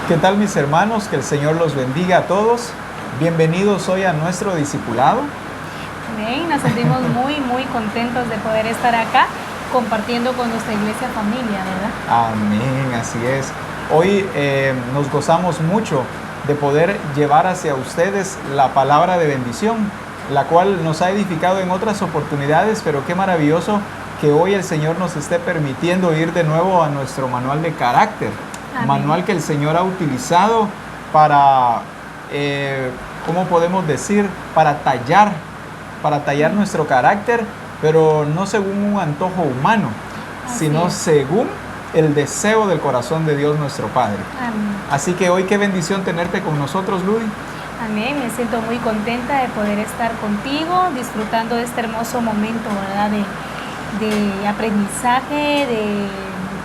¿Qué tal, mis hermanos? Que el Señor los bendiga a todos. Bienvenidos hoy a nuestro discipulado. Amén, nos sentimos muy contentos de poder estar acá compartiendo con nuestra iglesia familia, ¿verdad? Amén, así es. Hoy nos gozamos mucho de poder llevar hacia ustedes la palabra de bendición, la cual nos ha edificado en otras oportunidades, pero qué maravilloso que hoy el Señor nos esté permitiendo ir de nuevo a nuestro manual de carácter. Amén. Manual que el Señor ha utilizado para, ¿cómo podemos decir? Para tallar nuestro carácter, pero no según un antojo humano, sino según el deseo del corazón de Dios nuestro Padre. Amén. Así que hoy qué bendición tenerte con nosotros, Ludy. Amén, me siento muy contenta de poder estar contigo, disfrutando de este hermoso momento, ¿verdad? De aprendizaje,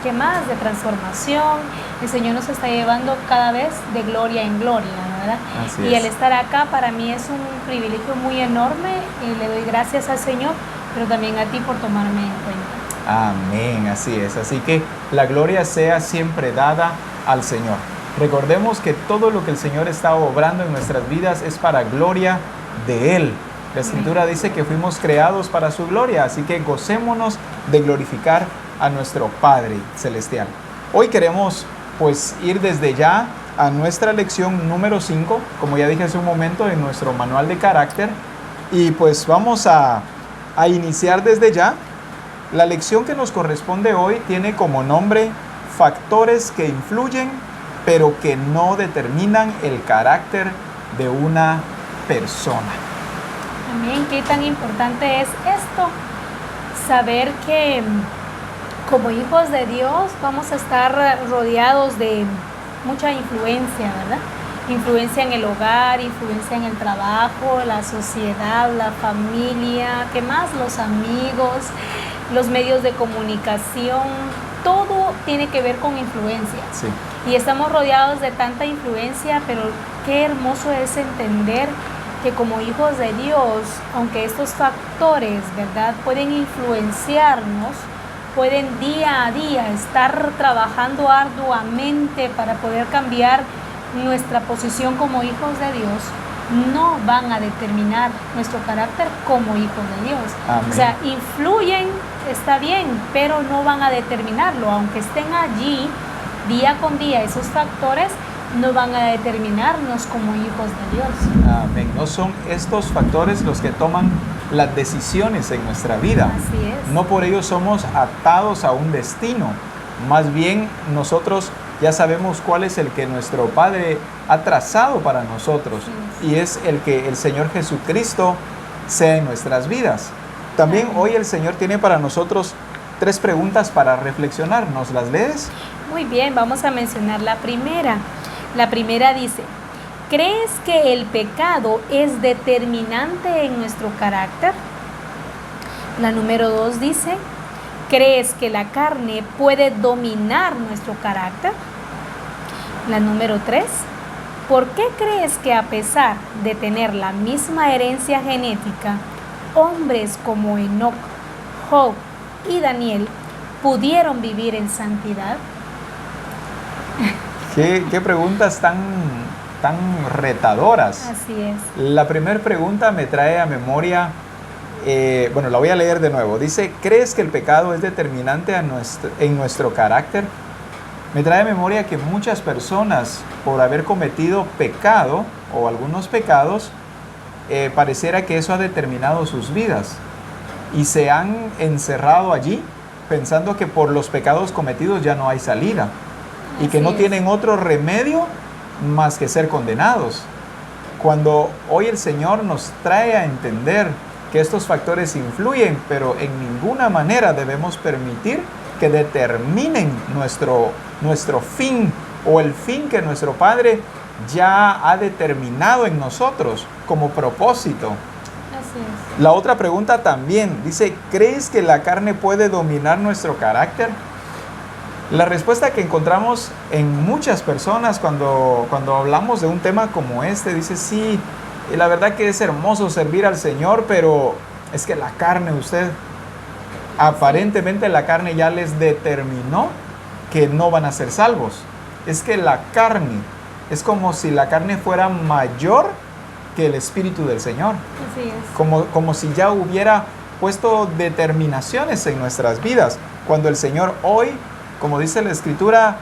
¿qué más? De transformación. El Señor nos está llevando cada vez de gloria en gloria, ¿verdad? Así y es. el estar acá para mí es un privilegio muy enorme y le doy gracias al Señor, pero también a ti por tomarme en cuenta. Amén, así es. Así que la gloria sea siempre dada al Señor. Recordemos que todo lo que el Señor está obrando en nuestras vidas es para gloria de Él. La Escritura dice que fuimos creados para su gloria, así que gocémonos de glorificar a nuestro Padre Celestial. Hoy queremos pues ir desde ya a nuestra lección número 5, como ya dije hace un momento, en nuestro manual de carácter. Y pues vamos a iniciar desde ya. La lección que nos corresponde hoy tiene como nombre factores que influyen, pero que no determinan el carácter de una persona. Amén, qué tan importante es esto, saber que como hijos de Dios vamos a estar rodeados de mucha influencia, ¿verdad? Influencia en el hogar, influencia en el trabajo, la sociedad, la familia, ¿qué más? Los amigos, los medios de comunicación, todo tiene que ver con influencia. Sí. Y estamos rodeados de tanta influencia, pero qué hermoso es entender que como hijos de Dios, aunque estos factores, ¿verdad?, pueden influenciarnos, pueden día a día estar trabajando arduamente para poder cambiar nuestra posición como hijos de Dios, no van a determinar nuestro carácter como hijos de Dios. Amén. O sea, influyen, está bien, pero no van a determinarlo. Aunque estén allí día con día, esos factores no van a determinarnos como hijos de Dios. Amén. No son estos factores los que toman las decisiones en nuestra vida. Así es. No por ello somos atados a un destino. Más bien nosotros ya sabemos cuál es el que nuestro Padre ha trazado para nosotros. Sí. Y es el que el Señor Jesucristo sea en nuestras vidas. También hoy el Señor tiene para nosotros 3 preguntas para reflexionar. ¿Nos las lees? Muy bien, vamos a mencionar la primera. La primera dice: ¿crees que el pecado es determinante en nuestro carácter? La número 2 dice: ¿crees que la carne puede dominar nuestro carácter? La número 3: ¿por qué crees que a pesar de tener la misma herencia genética, hombres como Enoc, Job y Daniel pudieron vivir en santidad? ¿Qué preguntas tan retadoras? Así es. La primera pregunta me trae a memoria, la voy a leer de nuevo. Dice: ¿crees que el pecado es determinante en nuestro carácter? Me trae a memoria que muchas personas, por haber cometido pecado o algunos pecados, pareciera que eso ha determinado sus vidas y se han encerrado allí pensando que por los pecados cometidos ya no hay salida. Y que no tienen otro remedio más que ser condenados. Cuando hoy el Señor nos trae a entender que estos factores influyen, pero en ninguna manera debemos permitir que determinen nuestro fin o el fin que nuestro Padre ya ha determinado en nosotros como propósito. Así es. La otra pregunta también dice: ¿crees que la carne puede dominar nuestro carácter? La respuesta que encontramos en muchas personas cuando hablamos de un tema como este, dice: sí, la verdad que es hermoso servir al Señor, pero es que la carne, aparentemente la carne ya les determinó que no van a ser salvos. es que la carne, es como si la carne fuera mayor que el Espíritu del Señor. Así es. Como si ya hubiera puesto determinaciones en nuestras vidas. Cuando el Señor hoy, como dice la Escritura,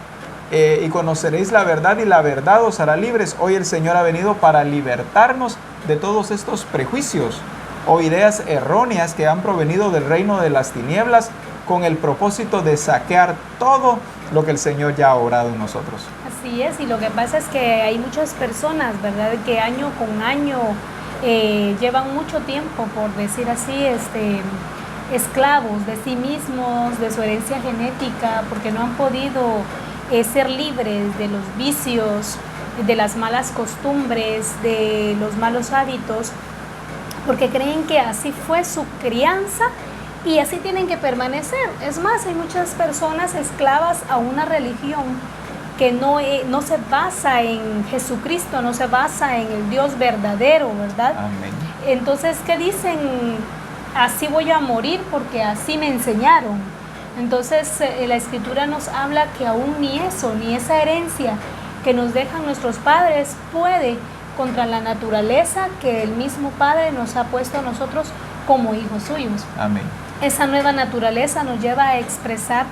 y conoceréis la verdad y la verdad os hará libres. Hoy el Señor ha venido para libertarnos de todos estos prejuicios o ideas erróneas que han provenido del reino de las tinieblas con el propósito de saquear todo lo que el Señor ya ha obrado en nosotros. Así es, y lo que pasa es que hay muchas personas, ¿verdad?, que año con año llevan mucho tiempo, por decir así, esclavos de sí mismos, de su herencia genética, porque no han podido ser libres de los vicios, de las malas costumbres, de los malos hábitos, porque creen que así fue su crianza y así tienen que permanecer. Es más, hay muchas personas esclavas a una religión que no se basa en Jesucristo, no se basa en el Dios verdadero, ¿verdad? Amén. Entonces, ¿qué dicen? Así voy a morir porque así me enseñaron. Entonces, la Escritura nos habla que aún ni eso, ni esa herencia que nos dejan nuestros padres puede contra la naturaleza que el mismo Padre nos ha puesto a nosotros como hijos suyos. Amén. Esa nueva naturaleza nos lleva a expresar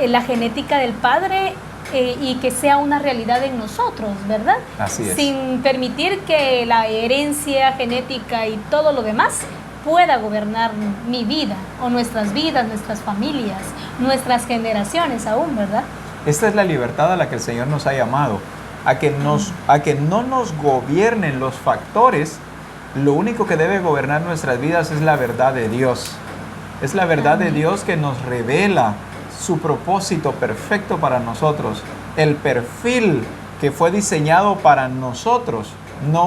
la genética del Padre y que sea una realidad en nosotros, ¿verdad? Así es. Sin permitir que la herencia genética y todo lo demás pueda gobernar mi vida o nuestras vidas, nuestras familias, nuestras generaciones aún, ¿verdad? Esta es la libertad a la que el Señor nos ha llamado, a que no nos gobiernen los factores. Lo único que debe gobernar nuestras vidas es la verdad de Dios. Es la verdad de Dios que nos revela su propósito perfecto para nosotros, el perfil que fue diseñado para nosotros, no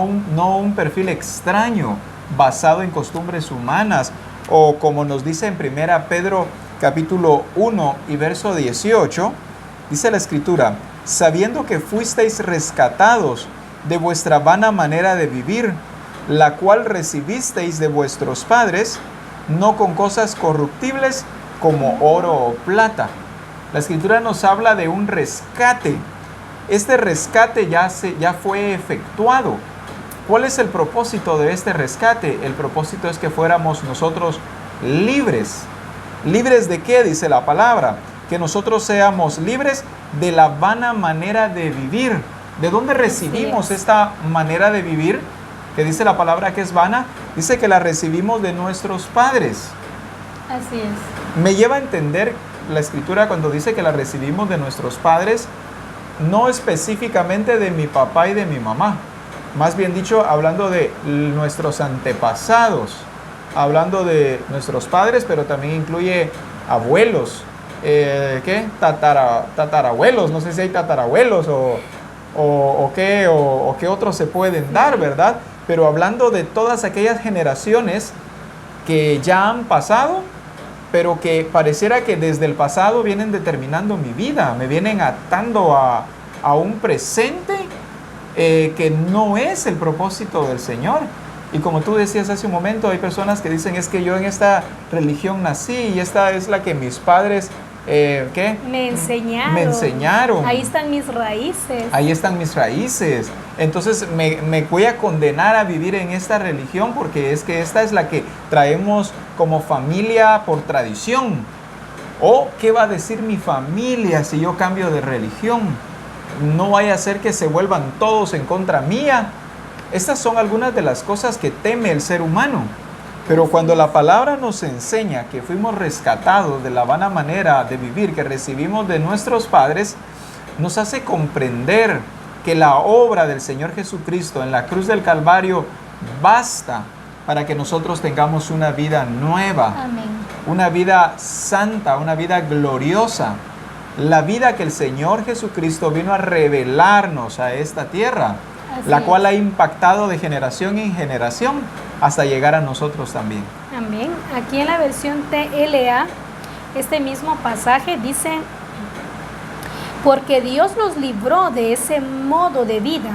un perfil extraño basado en costumbres humanas, o como nos dice en 1 Pedro capítulo 1 y verso 18, dice la Escritura: sabiendo que fuisteis rescatados de vuestra vana manera de vivir, la cual recibisteis de vuestros padres, no con cosas corruptibles como oro o plata. La Escritura nos habla de un rescate. Este rescate ya fue efectuado. ¿Cuál es el propósito de este rescate? El propósito es que fuéramos nosotros libres. ¿Libres de qué? Dice la palabra. Que nosotros seamos libres de la vana manera de vivir. ¿De dónde recibimos esta manera de vivir? Que dice la palabra que es vana. Dice que la recibimos de nuestros padres. Así es. Me lleva a entender la Escritura cuando dice que la recibimos de nuestros padres, no específicamente de mi papá y de mi mamá. Más bien dicho, hablando de nuestros antepasados, hablando de nuestros padres, pero también incluye abuelos, tatarabuelos, no sé si hay tatarabuelos o qué otros se pueden dar, ¿verdad? Pero hablando de todas aquellas generaciones que ya han pasado, pero que pareciera que desde el pasado vienen determinando mi vida, me vienen atando a un presente que no es el propósito del Señor. Y como tú decías hace un momento, hay personas que dicen: es que yo en esta religión nací y esta es la que mis padres me enseñaron. Ahí están mis raíces. Ahí están mis raíces. Entonces me voy a condenar a vivir en esta religión porque es que esta es la que traemos como familia por tradición. ¿O qué va a decir mi familia si yo cambio de religión? No vaya a ser que se vuelvan todos en contra mía. Estas son algunas de las cosas que teme el ser humano. Pero cuando la palabra nos enseña que fuimos rescatados de la vana manera de vivir que recibimos de nuestros padres, nos hace comprender que la obra del Señor Jesucristo en la cruz del Calvario basta para que nosotros tengamos una vida nueva. Amén. Una vida santa, una vida gloriosa. La vida que el Señor Jesucristo vino a revelarnos a esta tierra, la cual ha impactado de generación en generación hasta llegar a nosotros también. Amén. Aquí en la versión TLA, este mismo pasaje dice: porque Dios nos libró de ese modo de vida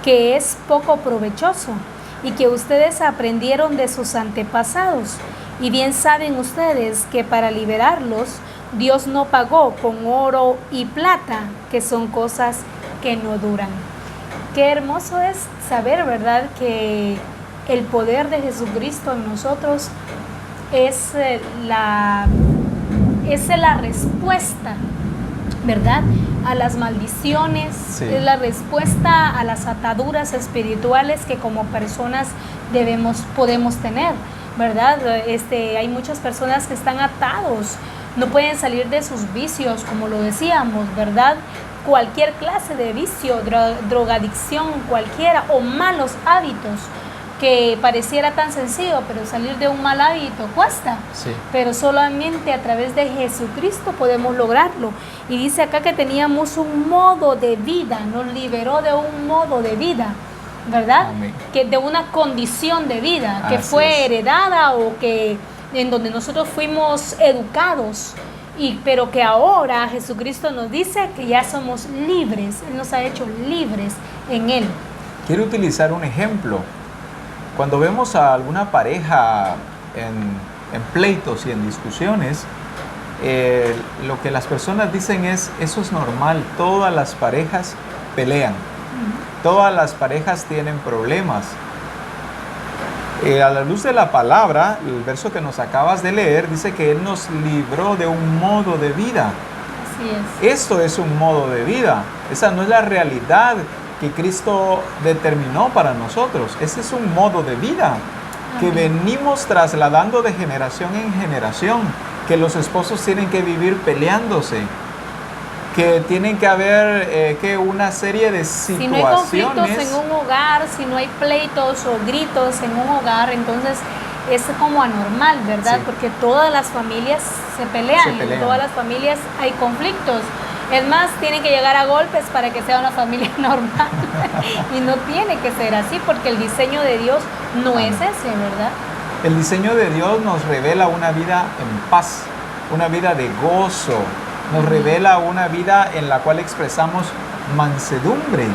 que es poco provechoso y que ustedes aprendieron de sus antepasados. Y bien saben ustedes que para liberarlos, Dios no pagó con oro y plata, que son cosas que no duran. Qué hermoso es saber, ¿verdad?, que el poder de Jesucristo en nosotros es la respuesta, ¿verdad?, a las maldiciones, Sí. es la respuesta a las ataduras espirituales que como personas podemos tener, ¿verdad? Hay muchas personas que están atados, no pueden salir de sus vicios, como lo decíamos, ¿verdad? Cualquier clase de vicio, drogadicción cualquiera, o malos hábitos, que pareciera tan sencillo, pero salir de un mal hábito cuesta. Sí. Pero solamente a través de Jesucristo podemos lograrlo. Y dice acá que teníamos un modo de vida, nos liberó de un modo de vida, ¿verdad? Amén. Que de una condición de vida que Así fue es. heredada o que en donde nosotros fuimos educados. Pero que ahora Jesucristo nos dice que ya somos libres, Él nos ha hecho libres en Él. Quiero utilizar un ejemplo. Cuando vemos a alguna pareja en pleitos y en discusiones, lo que las personas dicen es, eso es normal, todas las parejas pelean, todas las parejas tienen problemas. A la luz de la palabra, el verso que nos acabas de leer dice que Él nos libró de un modo de vida. Así es. Esto es un modo de vida, esa no es la realidad que Cristo determinó para nosotros. Ese es un modo de vida que venimos trasladando de generación en generación, que los esposos tienen que vivir peleándose, que tienen que haber una serie de situaciones. Si no hay conflictos en un hogar, si no hay pleitos o gritos en un hogar, entonces es como anormal, ¿verdad? Sí. Porque todas las familias se pelean, en todas las familias hay conflictos. Es más, tienen que llegar a golpes para que sea una familia normal. Y no tiene que ser así, porque el diseño de Dios no es ese, ¿verdad? El diseño de Dios nos revela una vida en paz, una vida de gozo, nos revela una vida en la cual expresamos mansedumbre.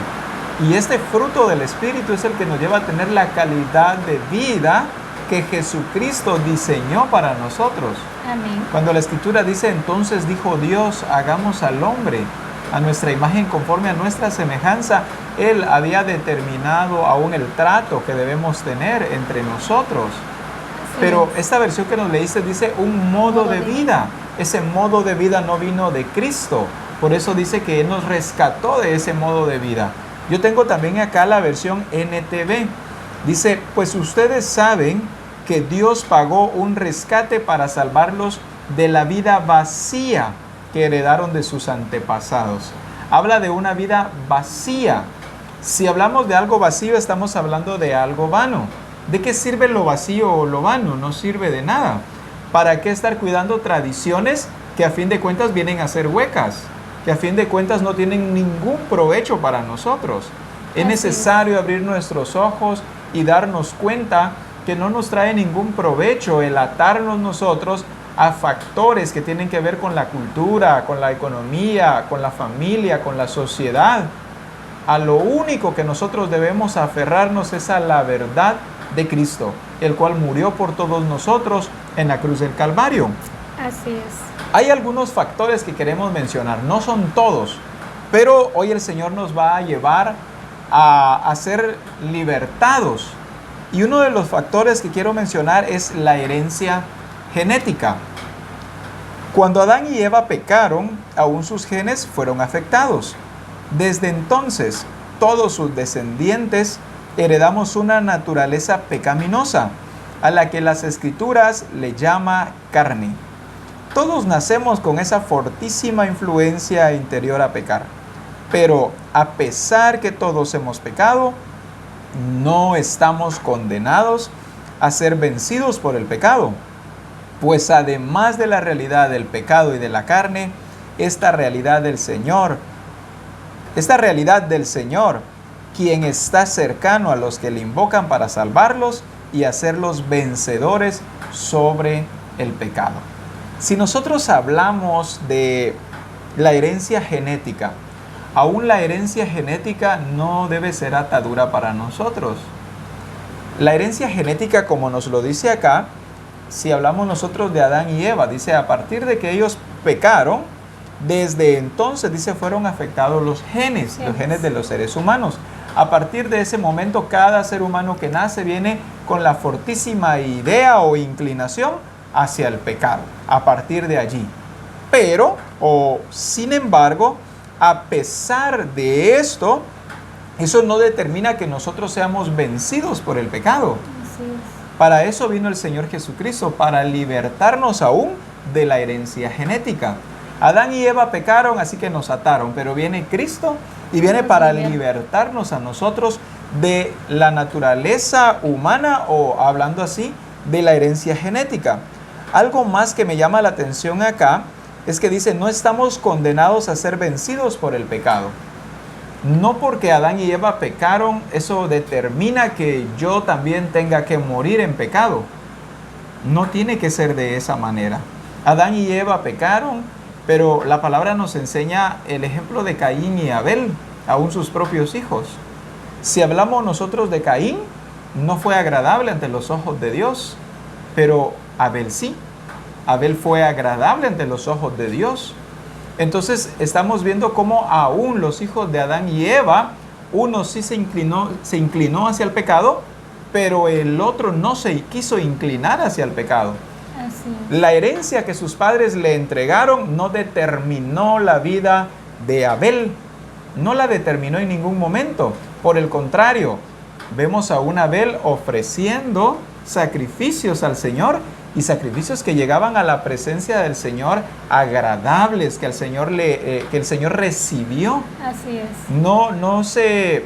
Y este fruto del Espíritu es el que nos lleva a tener la calidad de vida que Jesucristo diseñó para nosotros. Amén. Cuando la Escritura dice, entonces dijo Dios, hagamos al hombre a nuestra imagen conforme a nuestra semejanza, Él había determinado aún el trato que debemos tener entre nosotros. Pero esta versión que nos leíste dice un modo de vida. Ese modo de vida no vino de Cristo. Por eso dice que Él nos rescató de ese modo de vida. Yo tengo también acá la versión NTV. Dice, pues ustedes saben que Dios pagó un rescate para salvarlos de la vida vacía que heredaron de sus antepasados. Habla de una vida vacía. Si hablamos de algo vacío, estamos hablando de algo vano. ¿De qué sirve lo vacío o lo vano? No sirve de nada. ¿Para qué estar cuidando tradiciones que a fin de cuentas vienen a ser huecas? Que a fin de cuentas no tienen ningún provecho para nosotros. Es necesario abrir nuestros ojos y darnos cuenta que no nos trae ningún provecho el atarnos nosotros a factores que tienen que ver con la cultura, con la economía, con la familia, con la sociedad. A lo único que nosotros debemos aferrarnos es a la verdad de Cristo, el cual murió por todos nosotros en la cruz del Calvario. Así es. Hay algunos factores que queremos mencionar, no son todos, pero hoy el Señor nos va a llevar a ser libertados. Y uno de los factores que quiero mencionar es la herencia genética. Cuando Adán y Eva pecaron, aún sus genes fueron afectados. Desde entonces, todos sus descendientes heredamos una naturaleza pecaminosa, a la que las Escrituras le llama carne. Todos nacemos con esa fortísima influencia interior a pecar. Pero a pesar que todos hemos pecado, no estamos condenados a ser vencidos por el pecado. Pues además de la realidad del pecado y de la carne, esta realidad del Señor, quien está cercano a los que le invocan para salvarlos y hacerlos vencedores sobre el pecado. Si nosotros hablamos de la herencia genética, aún la herencia genética no debe ser atadura para nosotros. La herencia genética, como nos lo dice acá, si hablamos nosotros de Adán y Eva, dice, a partir de que ellos pecaron, Desde entonces, dice, fueron afectados los genes de los seres humanos. A partir de ese momento, cada ser humano que nace viene con la fortísima idea o inclinación hacia el pecado, a partir de allí. Pero, sin embargo, a pesar de esto, eso no determina que nosotros seamos vencidos por el pecado. Así es. Para eso vino el Señor Jesucristo, para libertarnos aún de la herencia genética. Adán y Eva pecaron, así que nos ataron, pero viene Cristo y viene para libertarnos a nosotros de la naturaleza humana, o hablando así, de la herencia genética. Algo más que me llama la atención acá es que dice, no estamos condenados a ser vencidos por el pecado. No porque Adán y Eva pecaron, eso determina que yo también tenga que morir en pecado. No tiene que ser de esa manera. Adán y Eva pecaron, pero la palabra nos enseña el ejemplo de Caín y Abel, aún sus propios hijos. Si hablamos nosotros de Caín, no fue agradable ante los ojos de Dios, pero Abel sí. Abel fue agradable ante los ojos de Dios. Entonces estamos viendo cómo aún los hijos de Adán y Eva, uno sí se inclinó hacia el pecado, pero el otro no se quiso inclinar hacia el pecado. Así es. La herencia que sus padres le entregaron no determinó la vida de Abel, no la determinó en ningún momento. Por el contrario, vemos a un Abel ofreciendo sacrificios al Señor, y sacrificios que llegaban a la presencia del Señor, agradables, que el Señor recibió. Así es. No se,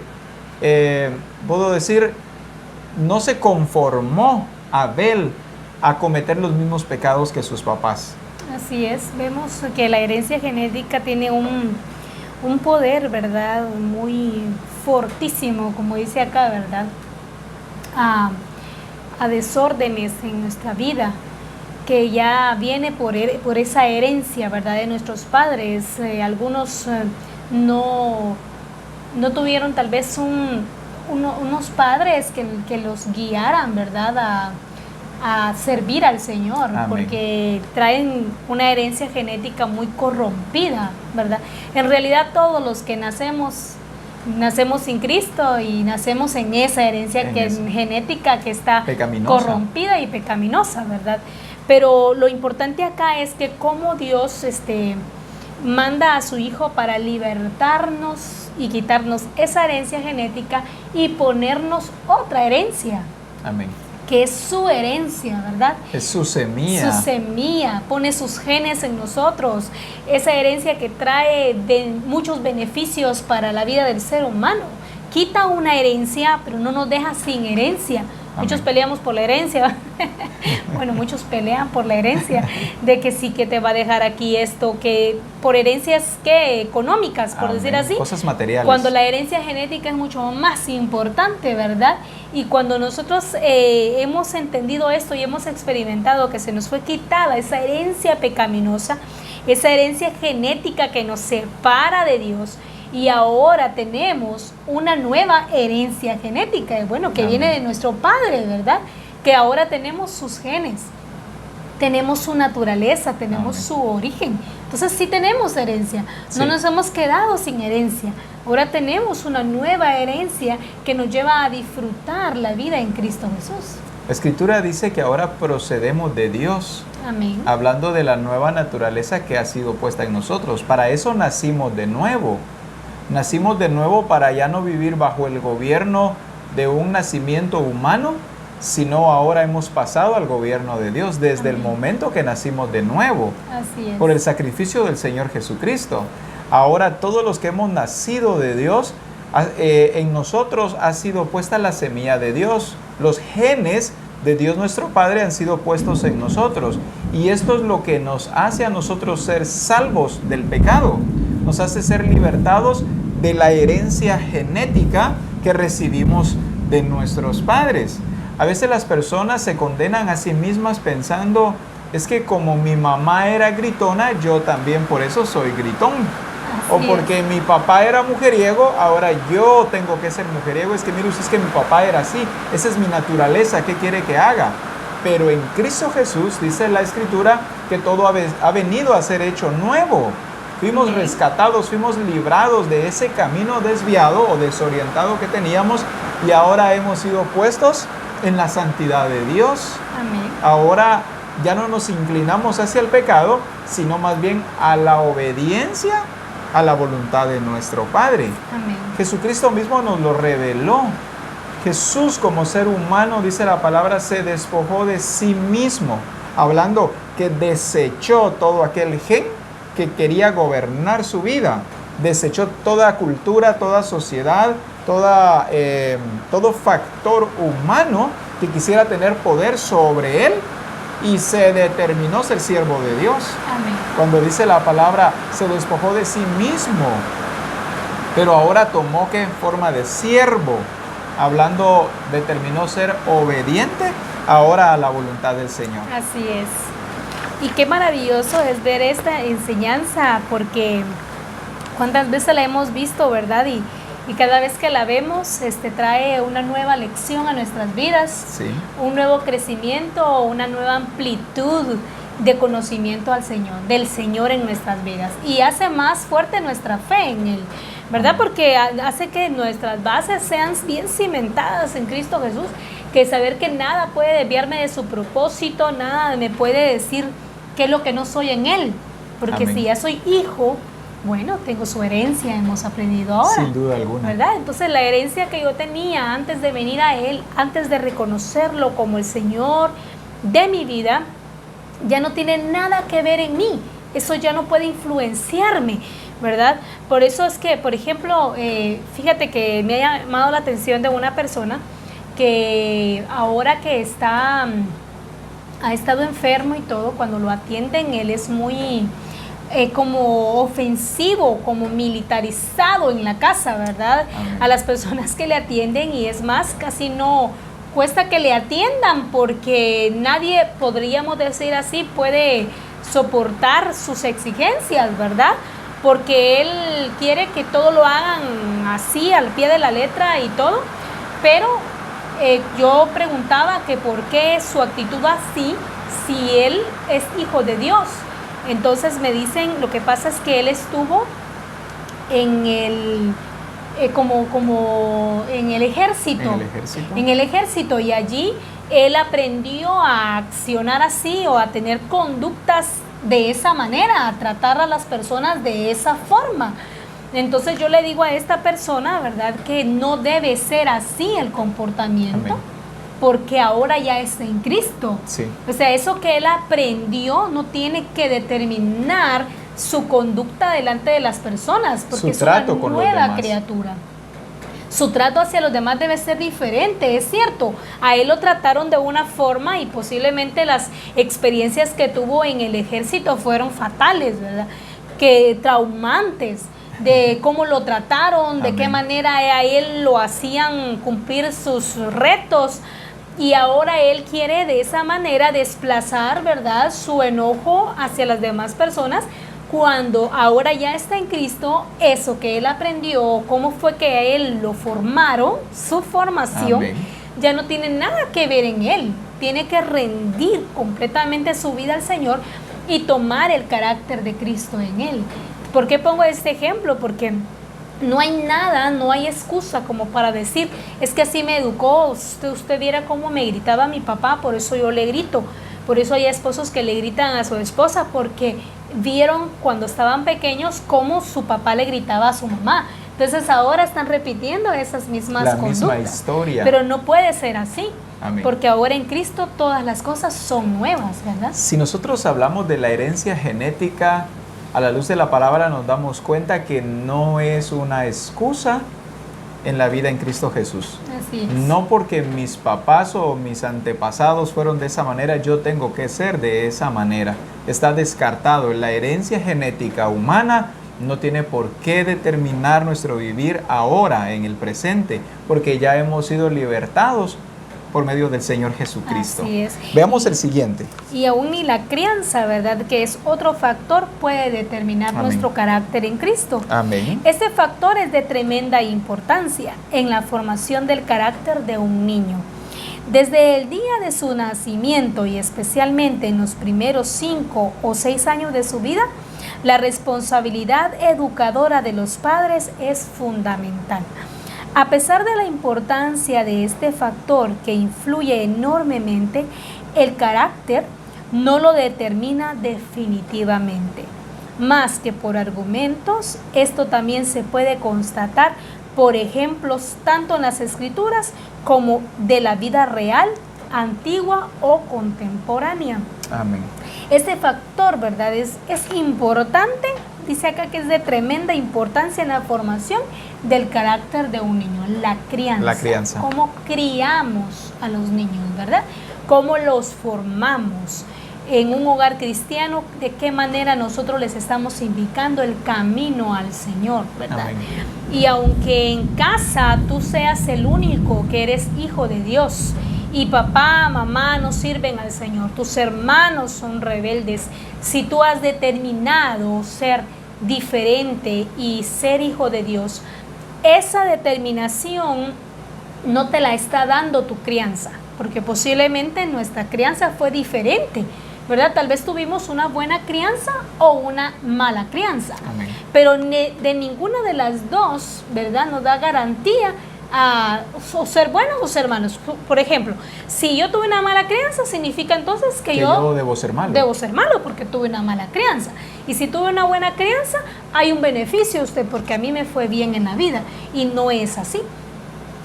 puedo decir, no se conformó Abel a cometer los mismos pecados que sus papás. Así es. Vemos que la herencia genética tiene un poder, ¿verdad? Muy fortísimo, como dice acá, ¿verdad? A desórdenes en nuestra vida, que ya viene por esa herencia, ¿verdad?, de nuestros padres. Algunos no tuvieron tal vez unos padres que los guiaran, ¿verdad?, a servir al Señor. Amén. Porque traen una herencia genética muy corrompida, ¿verdad? En realidad todos los que nacemos sin Cristo y nacemos en esa herencia genética que está corrompida y pecaminosa, ¿verdad? Pero lo importante acá es que cómo Dios manda a su Hijo para libertarnos y quitarnos esa herencia genética y ponernos otra herencia. Amén. Que es su herencia, ¿verdad? Es su semilla. Su semilla, pone sus genes en nosotros. Esa herencia que trae muchos beneficios para la vida del ser humano. Quita una herencia, pero no nos deja sin herencia. Amén. Muchos peleamos por la herencia. Bueno, muchos pelean por la herencia, de que sí, que te va a dejar aquí esto, que por herencias que económicas, por Amén. decir así. Cosas materiales. Cuando la herencia genética es mucho más importante, ¿verdad? Y cuando nosotros hemos entendido esto y hemos experimentado que se nos fue quitada esa herencia pecaminosa, esa herencia genética que nos separa de Dios, y ahora tenemos una nueva herencia genética, bueno, que Amén. Viene de nuestro Padre, ¿verdad? Que ahora tenemos sus genes, tenemos su naturaleza, tenemos Amén. Su origen. Entonces sí tenemos herencia, sí. No nos hemos quedado sin herencia. Ahora tenemos una nueva herencia que nos lleva a disfrutar la vida en Cristo Jesús. La Escritura dice que ahora procedemos de Dios. Amén. Hablando de la nueva naturaleza que ha sido puesta en nosotros. Para eso nacimos de nuevo. Nacimos de nuevo para ya no vivir bajo el gobierno de un nacimiento humano, sino ahora hemos pasado al gobierno de Dios desde Amén. El momento que nacimos de nuevo. Así es. Por el sacrificio del Señor Jesucristo. Ahora todos los que hemos nacido de Dios, en nosotros ha sido puesta la semilla de Dios. Los genes de Dios nuestro Padre han sido puestos en nosotros. Y esto es lo que nos hace a nosotros ser salvos del pecado. Nos hace ser libertados de la herencia genética que recibimos de nuestros padres. A veces las personas se condenan a sí mismas pensando, es que como mi mamá era gritona, yo también por eso soy gritón. O porque mi papá era mujeriego, ahora yo tengo que ser mujeriego. Es que mire usted, es que mi papá era así, esa es mi naturaleza, ¿qué quiere que haga? Pero en Cristo Jesús dice la Escritura que todo ha venido a ser hecho nuevo. fuimos rescatados, fuimos librados de ese camino desviado o desorientado que teníamos y ahora hemos sido puestos en la santidad de Dios. Amén. Ahora ya no nos inclinamos hacia el pecado, sino más bien a la obediencia a la voluntad de nuestro Padre. Amén. Jesucristo mismo nos lo reveló. Jesús como ser humano, dice la palabra, se despojó de sí mismo, hablando que desechó todo aquel gen que quería gobernar su vida, desechó toda cultura, toda sociedad, todo factor humano que quisiera tener poder sobre él y se determinó ser siervo de Dios. Amén. Cuando dice la palabra, se despojó de sí mismo, pero ahora tomó que forma de siervo, hablando, determinó ser obediente ahora a la voluntad del Señor. Así es. Y qué maravilloso es ver esta enseñanza, porque cuántas veces la hemos visto, ¿verdad? Y cada vez que la vemos, trae una nueva lección a nuestras vidas, Sí. un nuevo crecimiento, una nueva amplitud de conocimiento al Señor, del Señor en nuestras vidas. Y hace más fuerte nuestra fe en Él, ¿verdad? Porque hace que nuestras bases sean bien cimentadas en Cristo Jesús, que saber que nada puede desviarme de su propósito, nada me puede decir qué es lo que no soy en Él. Porque Amén. si ya soy hijo, bueno, tengo su herencia, hemos aprendido ahora. Sin duda alguna. ¿Verdad? Entonces la herencia que yo tenía antes de venir a Él, antes de reconocerlo como el Señor de mi vida, ya no tiene nada que ver en mí. Eso ya no puede influenciarme, ¿verdad? Por eso es que, por ejemplo, fíjate que me ha llamado la atención de una persona que ahora que ha estado enfermo y todo, cuando lo atienden, él es muy como ofensivo, como militarizado en la casa, ¿verdad? Amén. A las personas que le atienden, y es más, casi no cuesta que le atiendan, porque nadie, podríamos decir así, puede soportar sus exigencias, ¿verdad? Porque él quiere que todo lo hagan así, al pie de la letra y todo, pero yo preguntaba que por qué su actitud así, si él es hijo de Dios. Entonces me dicen, lo que pasa es que él estuvo en el como en el ejército. ¿En el ejército? En el ejército, y allí él aprendió a accionar así, o a tener conductas de esa manera, a tratar a las personas de esa forma. Entonces yo le digo a esta persona, ¿verdad?, que no debe ser así el comportamiento. Amén. Porque ahora ya está en Cristo. Sí. O sea, eso que él aprendió no tiene que determinar su conducta delante de las personas, porque Su trato es con una los nueva demás. criatura. Su trato hacia los demás debe ser diferente, es cierto. A él lo trataron de una forma y posiblemente las experiencias que tuvo en el ejército fueron fatales, ¿verdad? Que traumantes, de cómo lo trataron, de Amén. qué manera a él lo hacían cumplir sus retos. Y ahora él quiere de esa manera desplazar, ¿verdad?, su enojo hacia las demás personas, cuando ahora ya está en Cristo. Eso que él aprendió, cómo fue que a él lo formaron, su formación, Amén. ya no tiene nada que ver en él. Tiene que rendir completamente su vida al Señor y tomar el carácter de Cristo en él. ¿Por qué pongo este ejemplo? Porque no hay nada, no hay excusa como para decir, es que así me educó, usted viera cómo me gritaba mi papá, por eso yo le grito. Por eso hay esposos que le gritan a su esposa, porque vieron cuando estaban pequeños cómo su papá le gritaba a su mamá. Entonces ahora están repitiendo esas mismas La conductas. misma historia. Pero no puede ser así. Amén. Porque ahora en Cristo todas las cosas son nuevas, ¿verdad? Si nosotros hablamos de la herencia genética, a la luz de la palabra nos damos cuenta que no es una excusa en la vida en Cristo Jesús. Así es. No porque mis papás o mis antepasados fueron de esa manera, yo tengo que ser de esa manera. Está descartado. La herencia genética humana no tiene por qué determinar nuestro vivir ahora, en el presente, porque ya hemos sido libertados por medio del Señor Jesucristo. Así es. Veamos el siguiente. Y aún ni la crianza, ¿verdad?, que es otro factor, puede determinar Amén. nuestro carácter en Cristo. Amén. Este factor es de tremenda importancia en la formación del carácter de un niño. Desde el día de su nacimiento y especialmente en los primeros 5 o 6 años de su vida, la responsabilidad educadora de los padres es fundamental. A pesar de la importancia de este factor que influye enormemente, el carácter no lo determina definitivamente. Más que por argumentos, esto también se puede constatar por ejemplos tanto en las Escrituras como de la vida real, antigua o contemporánea. Amén. Este factor, ¿verdad? Es importante, dice acá que es de tremenda importancia en la formación del carácter de un niño, la crianza. La crianza. Cómo criamos a los niños, ¿verdad? Cómo los formamos en un hogar cristiano, de qué manera nosotros les estamos indicando el camino al Señor, ¿verdad? Amén. Y aunque en casa tú seas el único que eres hijo de Dios y papá, mamá no sirven al Señor, tus hermanos son rebeldes, si tú has determinado ser diferente y ser hijo de Dios, esa determinación no te la está dando tu crianza, porque posiblemente nuestra crianza fue diferente, ¿verdad? Tal vez tuvimos una buena crianza o una mala crianza. Amén. Pero de ninguna de las dos, ¿verdad? Nos da garantía a o ser buenos o ser malos. Por ejemplo, si yo tuve una mala crianza, significa entonces que yo debo ser malo. Debo ser malo porque tuve una mala crianza. Y si tuve una buena crianza, hay un beneficio a usted porque a mí me fue bien en la vida. Y no es así.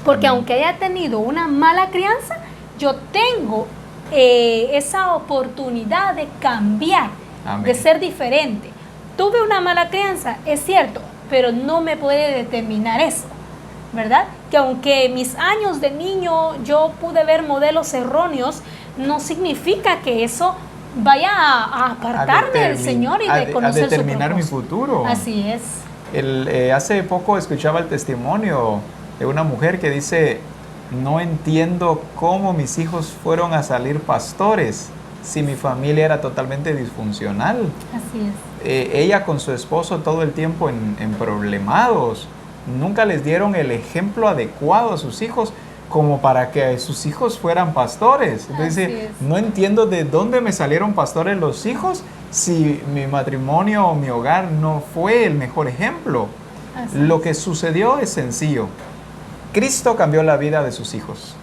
Porque Amén. aunque haya tenido una mala crianza, yo tengo esa oportunidad de cambiar, Amén. de ser diferente. Tuve una mala crianza, es cierto, pero no me puede determinar eso, ¿verdad? Que aunque mis años de niño yo pude ver modelos erróneos, no significa que eso vaya a apartarme del Señor y de conocer su determinar mi propósito. futuro. Así es. Hace poco escuchaba el testimonio de una mujer que dice: no entiendo cómo mis hijos fueron a salir pastores si mi familia era totalmente disfuncional. Así es. Ella con su esposo todo el tiempo en problemados. Nunca les dieron el ejemplo adecuado a sus hijos como para que sus hijos fueran pastores. Entonces dice, no entiendo de dónde me salieron pastores los hijos si mi matrimonio o mi hogar no fue el mejor ejemplo. Lo que sucedió es sencillo. Cristo cambió la vida de sus hijos.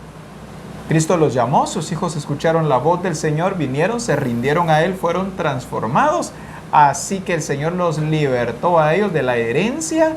Cristo los llamó, sus hijos escucharon la voz del Señor, vinieron, se rindieron a Él, fueron transformados. Así que el Señor los libertó a ellos de la herencia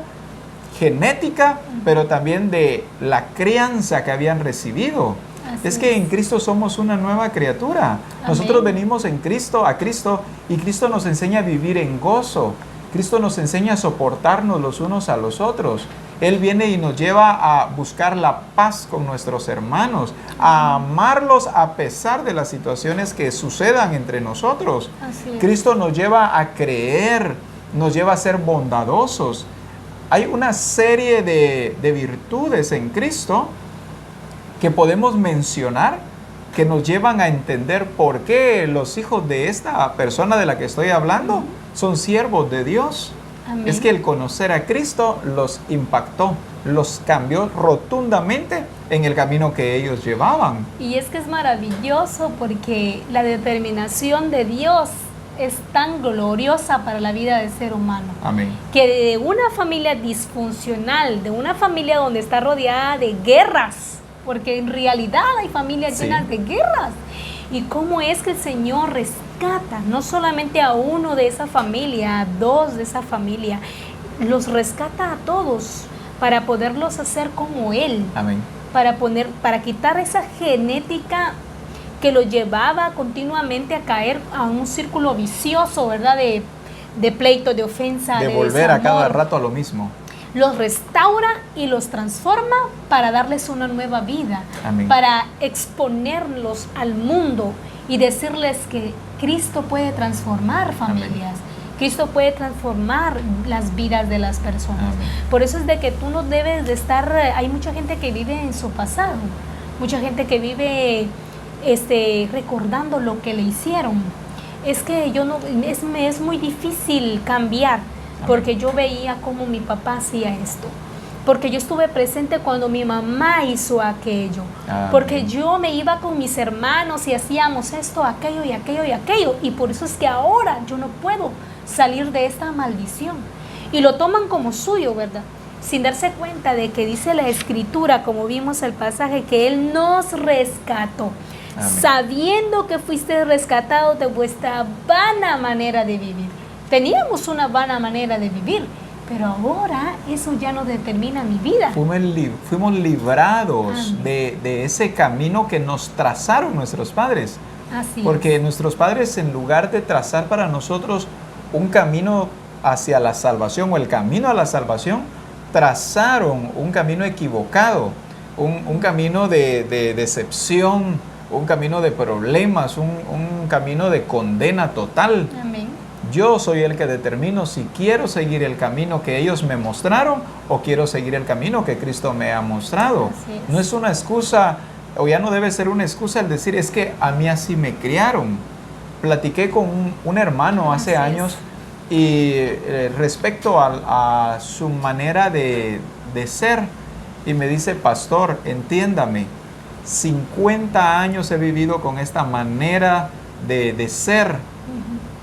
genética, pero también de la crianza que habían recibido. Es que en Cristo somos una nueva criatura. Amén. Nosotros venimos en Cristo, a Cristo, y Cristo nos enseña a vivir en gozo. Cristo nos enseña a soportarnos los unos a los otros. Él viene y nos lleva a buscar la paz con nuestros hermanos, a amarlos a pesar de las situaciones que sucedan entre nosotros. Cristo nos lleva a creer, nos lleva a ser bondadosos. Hay una serie de virtudes en Cristo que podemos mencionar que nos llevan a entender por qué los hijos de esta persona de la que estoy hablando son siervos de Dios. Amén. Es que el conocer a Cristo los impactó, los cambió rotundamente en el camino que ellos llevaban. Y es que es maravilloso porque la determinación de Dios es tan gloriosa para la vida del ser humano. Amén. Que de una familia disfuncional, de una familia donde está rodeada de guerras, porque en realidad hay familias llenas de guerras. Y cómo es que el Señor rescata no solamente a uno de esa familia, a dos de esa familia, los rescata a todos para poderlos hacer como Él. Amén. Para quitar esa genética que lo llevaba continuamente a caer a un círculo vicioso, ¿verdad? De pleito, de ofensa, de volver desamor. A cada rato a lo mismo. Los restaura y los transforma para darles una nueva vida. Amén. Para exponerlos al mundo y decirles que Cristo puede transformar familias. Amén. Cristo puede transformar las vidas de las personas. Amén. Por eso es de que tú no debes de estar... Hay mucha gente que vive en su pasado, mucha gente que vive recordando lo que le hicieron. Es que me es muy difícil cambiar porque yo veía cómo mi papá hacía esto. porque yo estuve presente cuando mi mamá hizo aquello, Amén. porque yo me iba con mis hermanos y hacíamos esto, aquello y aquello y aquello, y por eso es que ahora yo no puedo salir de esta maldición. Y lo toman como suyo, ¿verdad? Sin darse cuenta de que dice la Escritura, como vimos el pasaje, que Él nos rescató, Amén. sabiendo que fuiste rescatados de vuestra vana manera de vivir. Teníamos una vana manera de vivir, pero ahora eso ya no determina mi vida. Fuimos librados Amén. de ese camino que nos trazaron nuestros padres. Así Porque es. nuestros padres, en lugar de trazar para nosotros un camino hacia la salvación o el camino a la salvación, trazaron un camino equivocado, un camino de decepción, un camino de problemas, un camino de condena total. Amén. Yo soy el que determino si quiero seguir el camino que ellos me mostraron o quiero seguir el camino que Cristo me ha mostrado. Así es. No es una excusa, o ya no debe ser una excusa el decir, es que a mí así me criaron. Platiqué con un hermano hace Así es. años y respecto a su manera de ser, y me dice, pastor, entiéndame, 50 años he vivido con esta manera de ser.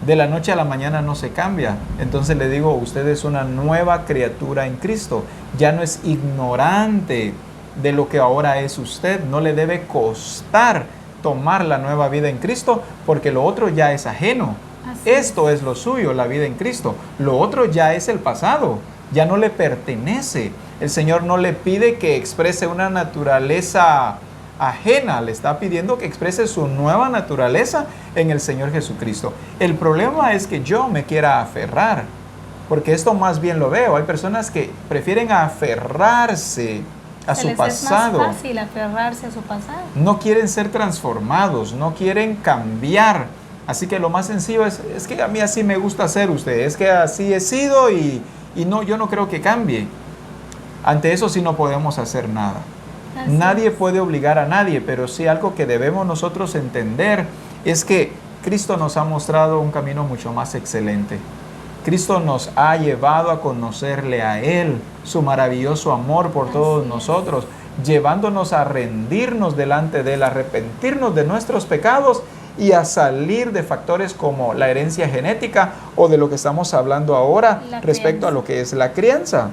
De la noche a la mañana no se cambia. Entonces le digo, usted es una nueva criatura en Cristo. Ya no es ignorante de lo que ahora es usted. No le debe costar tomar la nueva vida en Cristo, porque lo otro ya es ajeno. Así Esto es lo suyo, la vida en Cristo. Lo otro ya es el pasado. Ya no le pertenece. El Señor no le pide que exprese una naturaleza ajena, le está pidiendo que exprese su nueva naturaleza en el Señor Jesucristo. El problema es que yo me quiera aferrar, porque esto más bien lo veo. Hay personas que prefieren aferrarse a su pasado. Es más fácil aferrarse a su pasado. No quieren ser transformados, no quieren cambiar. Así que lo más sencillo es que a mí así me gusta ser usted, es que así he sido y no, yo no creo que cambie. Ante eso sí no podemos hacer nada. Así Nadie es. puede obligar a nadie, pero sí algo que debemos nosotros entender es que Cristo nos ha mostrado un camino mucho más excelente. Cristo nos ha llevado a conocerle a Él, su maravilloso amor por todos nosotros, llevándonos a rendirnos delante de Él, a arrepentirnos de nuestros pecados y a salir de factores como la herencia genética o de lo que estamos hablando ahora respecto a lo que es la crianza.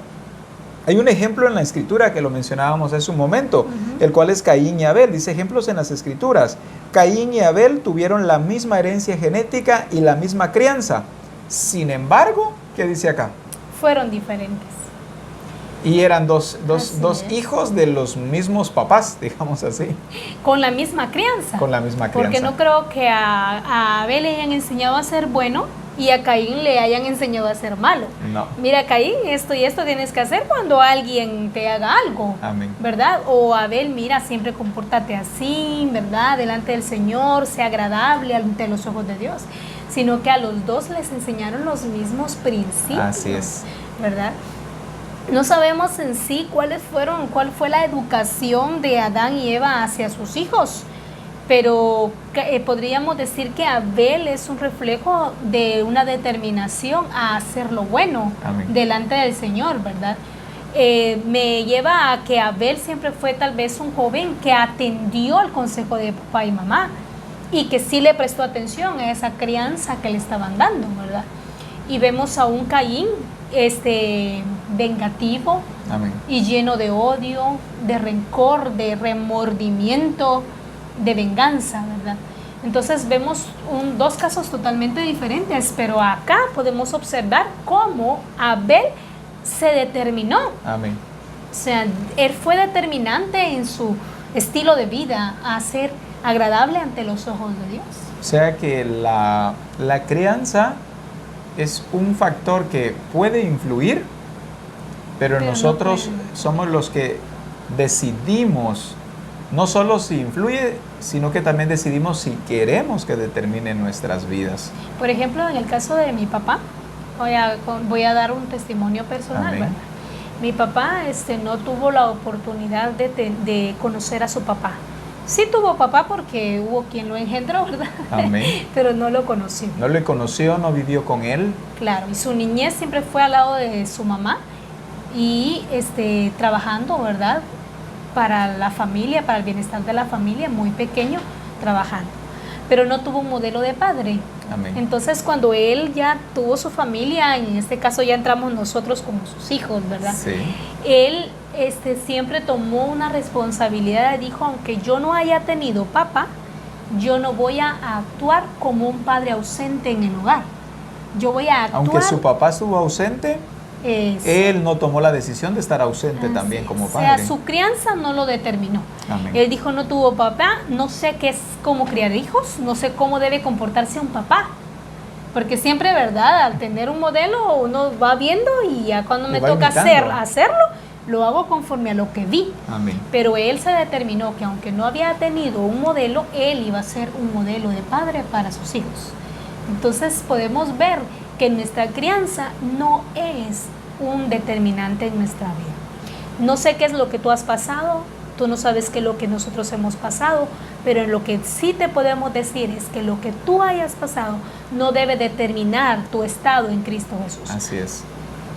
Hay un ejemplo en la Escritura que lo mencionábamos hace un momento, el cual es Caín y Abel. Dice ejemplos en las Escrituras. Caín y Abel tuvieron la misma herencia genética y la misma crianza. Sin embargo, ¿qué dice acá? Fueron diferentes. Y eran dos es. hijos de los mismos papás, digamos así. Con la misma crianza. Con la misma crianza. Porque no creo que a Abel le hayan enseñado a ser bueno y a Caín le hayan enseñado a ser malo. No. Mira, Caín, esto y esto tienes que hacer cuando alguien te haga algo. Amén. ¿Verdad? O Abel, mira, siempre compórtate así, ¿verdad? Delante del Señor, sea agradable ante los ojos de Dios. Sino que a los dos les enseñaron los mismos principios. Así es. ¿Verdad? No sabemos en sí cuál fue la educación de Adán y Eva hacia sus hijos, pero podríamos decir que Abel es un reflejo de una determinación a hacer lo bueno. Amén. Delante del Señor, ¿verdad? Me lleva a que Abel siempre fue tal vez un joven que atendió el consejo de papá y mamá y que sí le prestó atención a esa crianza que le estaban dando, ¿verdad? Y vemos a un Caín vengativo. Amén. Y lleno de odio, de rencor, de remordimiento, de venganza, ¿verdad? Entonces vemos dos casos totalmente diferentes, pero acá podemos observar cómo Abel se determinó. Amén. O sea, él fue determinante en su estilo de vida a ser agradable ante los ojos de Dios. O sea que la crianza es un factor que puede influir, pero nosotros somos los que decidimos, no solo si influye, sino que también decidimos si queremos que determine nuestras vidas. Por ejemplo, en el caso de mi papá, voy a dar un testimonio personal, ¿verdad? Mi papá no tuvo la oportunidad de conocer a su papá. Sí tuvo papá porque hubo quien lo engendró, ¿verdad? Amén. Pero no lo conoció. No lo conoció, no vivió con él. Claro, y su niñez siempre fue al lado de su mamá y trabajando, ¿verdad? Para la familia, para el bienestar de la familia, muy pequeño, trabajando. Pero no tuvo un modelo de padre. Amén. Entonces, cuando él ya tuvo su familia, en este caso ya entramos nosotros como sus hijos, ¿verdad? Sí. Él siempre tomó una responsabilidad y dijo, aunque yo no haya tenido papá, yo no voy a actuar como un padre ausente en el hogar. Yo voy a actuar... Aunque su papá estuvo ausente, él no tomó la decisión de estar ausente también como padre. O sea, su crianza no lo determinó. Amén. Él dijo, no tuvo papá, no sé qué es cómo criar hijos, no sé cómo debe comportarse un papá. Porque siempre, ¿verdad? Al tener un modelo uno va viendo y ya cuando me toca hacerlo, lo hago conforme a lo que vi. Amén. Pero él se determinó que aunque no había tenido un modelo, él iba a ser un modelo de padre para sus hijos. Entonces podemos ver que nuestra crianza no es un determinante en nuestra vida. No sé qué es lo que tú has pasado, tú no sabes qué es lo que nosotros hemos pasado, pero en lo que sí te podemos decir es que lo que tú hayas pasado no debe determinar tu estado en Cristo Jesús. Así es.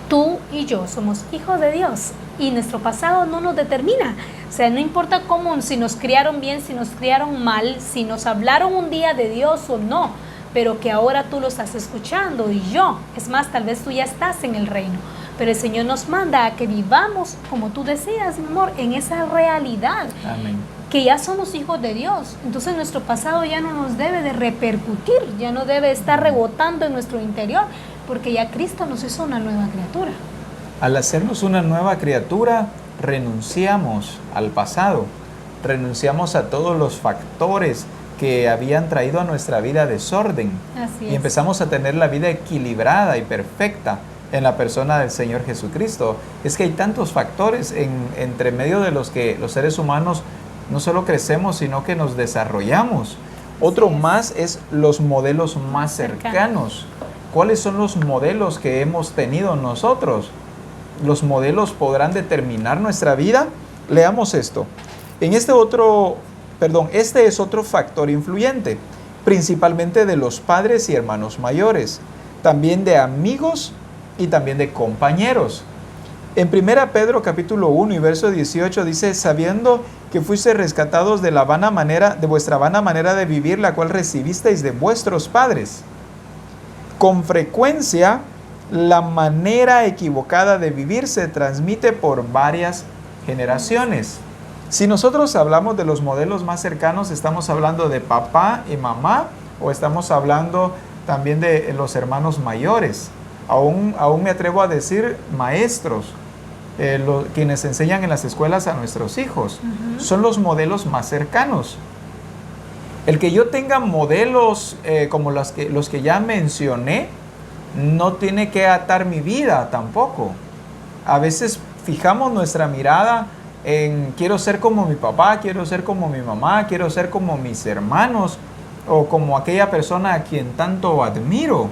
Tú y yo somos hijos de Dios y nuestro pasado no nos determina. O sea, no importa cómo, si nos criaron bien, si nos criaron mal, si nos hablaron un día de Dios o no, pero que ahora tú lo estás escuchando y yo. Es más, tal vez tú ya estás en el reino, pero el Señor nos manda a que vivamos, como tú decías, mi amor, en esa realidad. Amén. Que ya somos hijos de Dios. Entonces nuestro pasado ya no nos debe de repercutir, ya no debe estar rebotando en nuestro interior, porque ya Cristo nos hizo una nueva criatura. Al hacernos una nueva criatura, renunciamos al pasado, renunciamos a todos los factores que habían traído a nuestra vida desorden. Así es. Y empezamos a tener la vida equilibrada y perfecta en la persona del Señor Jesucristo. Es que hay tantos factores entre medio de los que los seres humanos no solo crecemos, sino que nos desarrollamos. Otro más es los modelos más cercanos. ¿Cuáles son los modelos que hemos tenido nosotros? ¿Los modelos podrán determinar nuestra vida? Leamos esto. Este es otro factor influyente, principalmente de los padres y hermanos mayores, también de amigos y también de compañeros. En 1 Pedro capítulo 1 y verso 18 dice, sabiendo que fuiste rescatados de vuestra vana manera de vivir, la cual recibisteis de vuestros padres. Con frecuencia, la manera equivocada de vivir se transmite por varias generaciones. Si nosotros hablamos de los modelos más cercanos, ¿estamos hablando de papá y mamá o estamos hablando también de los hermanos mayores? Aún me atrevo a decir maestros, quienes enseñan en las escuelas a nuestros hijos. Son los modelos más cercanos. El que yo tenga modelos como los que ya mencioné, no tiene que atar mi vida tampoco. A veces fijamos nuestra mirada en quiero ser como mi papá, quiero ser como mi mamá, quiero ser como mis hermanos o como aquella persona a quien tanto admiro.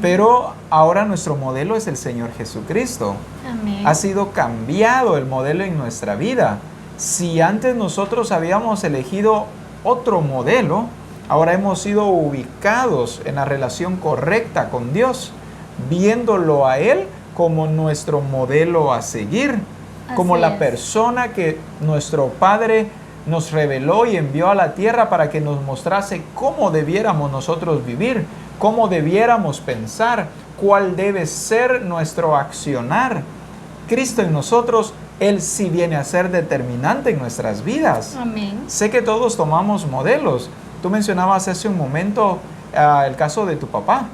Pero ahora nuestro modelo es el Señor Jesucristo. Amén. Ha sido cambiado el modelo en nuestra vida. Si antes nosotros habíamos elegido otro modelo, ahora hemos sido ubicados en la relación correcta con Dios, viéndolo a Él como nuestro modelo a seguir, como la persona que nuestro Padre nos reveló y envió a la tierra para que nos mostrase cómo debiéramos nosotros vivir, cómo debiéramos pensar, cuál debe ser nuestro accionar. Cristo en nosotros, Él sí viene a ser determinante en nuestras vidas. Amén. Sé que todos tomamos modelos. Tú mencionabas hace un momento el caso de tu papá,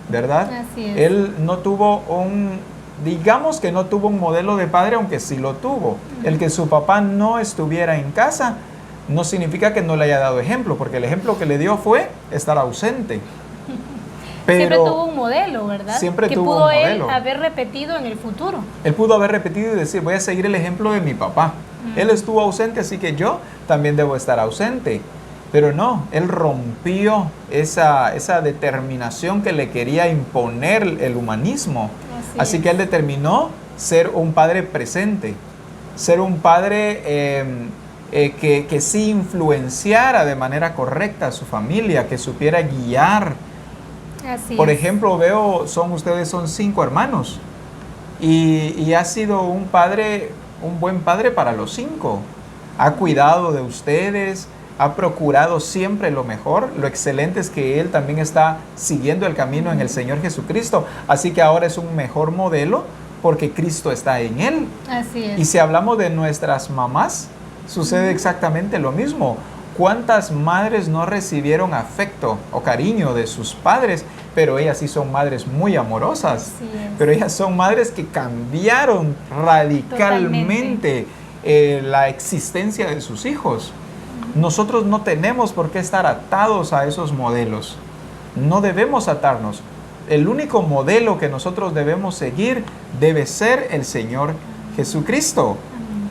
¿verdad? Así es. Él no tuvo digamos que no tuvo un modelo de padre, aunque sí lo tuvo. El que su papá no estuviera en casa no significa que no le haya dado ejemplo, porque el ejemplo que le dio fue estar ausente. Pero siempre tuvo un modelo, ¿verdad? Siempre que tuvo pudo un modelo. él haber repetido en el futuro. Él pudo haber repetido y decir, voy a seguir el ejemplo de mi papá. Él estuvo ausente, así que yo también debo estar ausente. Pero no, él rompió esa determinación que le quería imponer el humanismo. Así que él determinó ser un padre presente, ser un padre que sí influenciara de manera correcta a su familia, que supiera guiar. Así Por es. ejemplo, ustedes son 5 hermanos y ha sido un buen padre para los 5. Ha cuidado de ustedes, ha procurado siempre lo mejor. Lo excelente es que él también está siguiendo el camino en el Señor Jesucristo. Así que ahora es un mejor modelo porque Cristo está en él. Así es. Y si hablamos de nuestras mamás, sucede exactamente lo mismo. ¿Cuántas madres no recibieron afecto o cariño de sus padres? Pero ellas sí son madres muy amorosas. Pero ellas son madres que cambiaron radicalmente la existencia de sus hijos. Nosotros no tenemos por qué estar atados a esos modelos. No debemos atarnos. El único modelo que nosotros debemos seguir debe ser el Señor Jesucristo.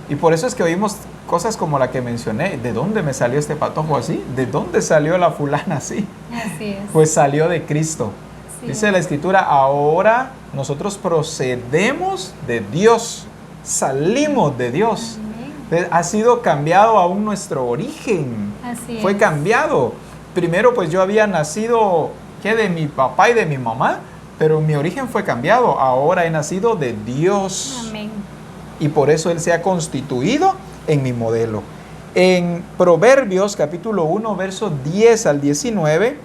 Y por eso es que oímos cosas como la que mencioné. ¿De dónde me salió este patojo así? ¿De dónde salió la fulana así? Así es. Pues salió de Cristo. Sí. Dice la Escritura, ahora nosotros procedemos de Dios, salimos de Dios. Ha sido cambiado aún nuestro origen. Así Fue es. cambiado. Primero pues yo había nacido de mi papá y de mi mamá, pero mi origen fue cambiado. Ahora he nacido de Dios. Amén. Y por eso Él se ha constituido en mi modelo. En Proverbios capítulo 1, versos 10 al 19,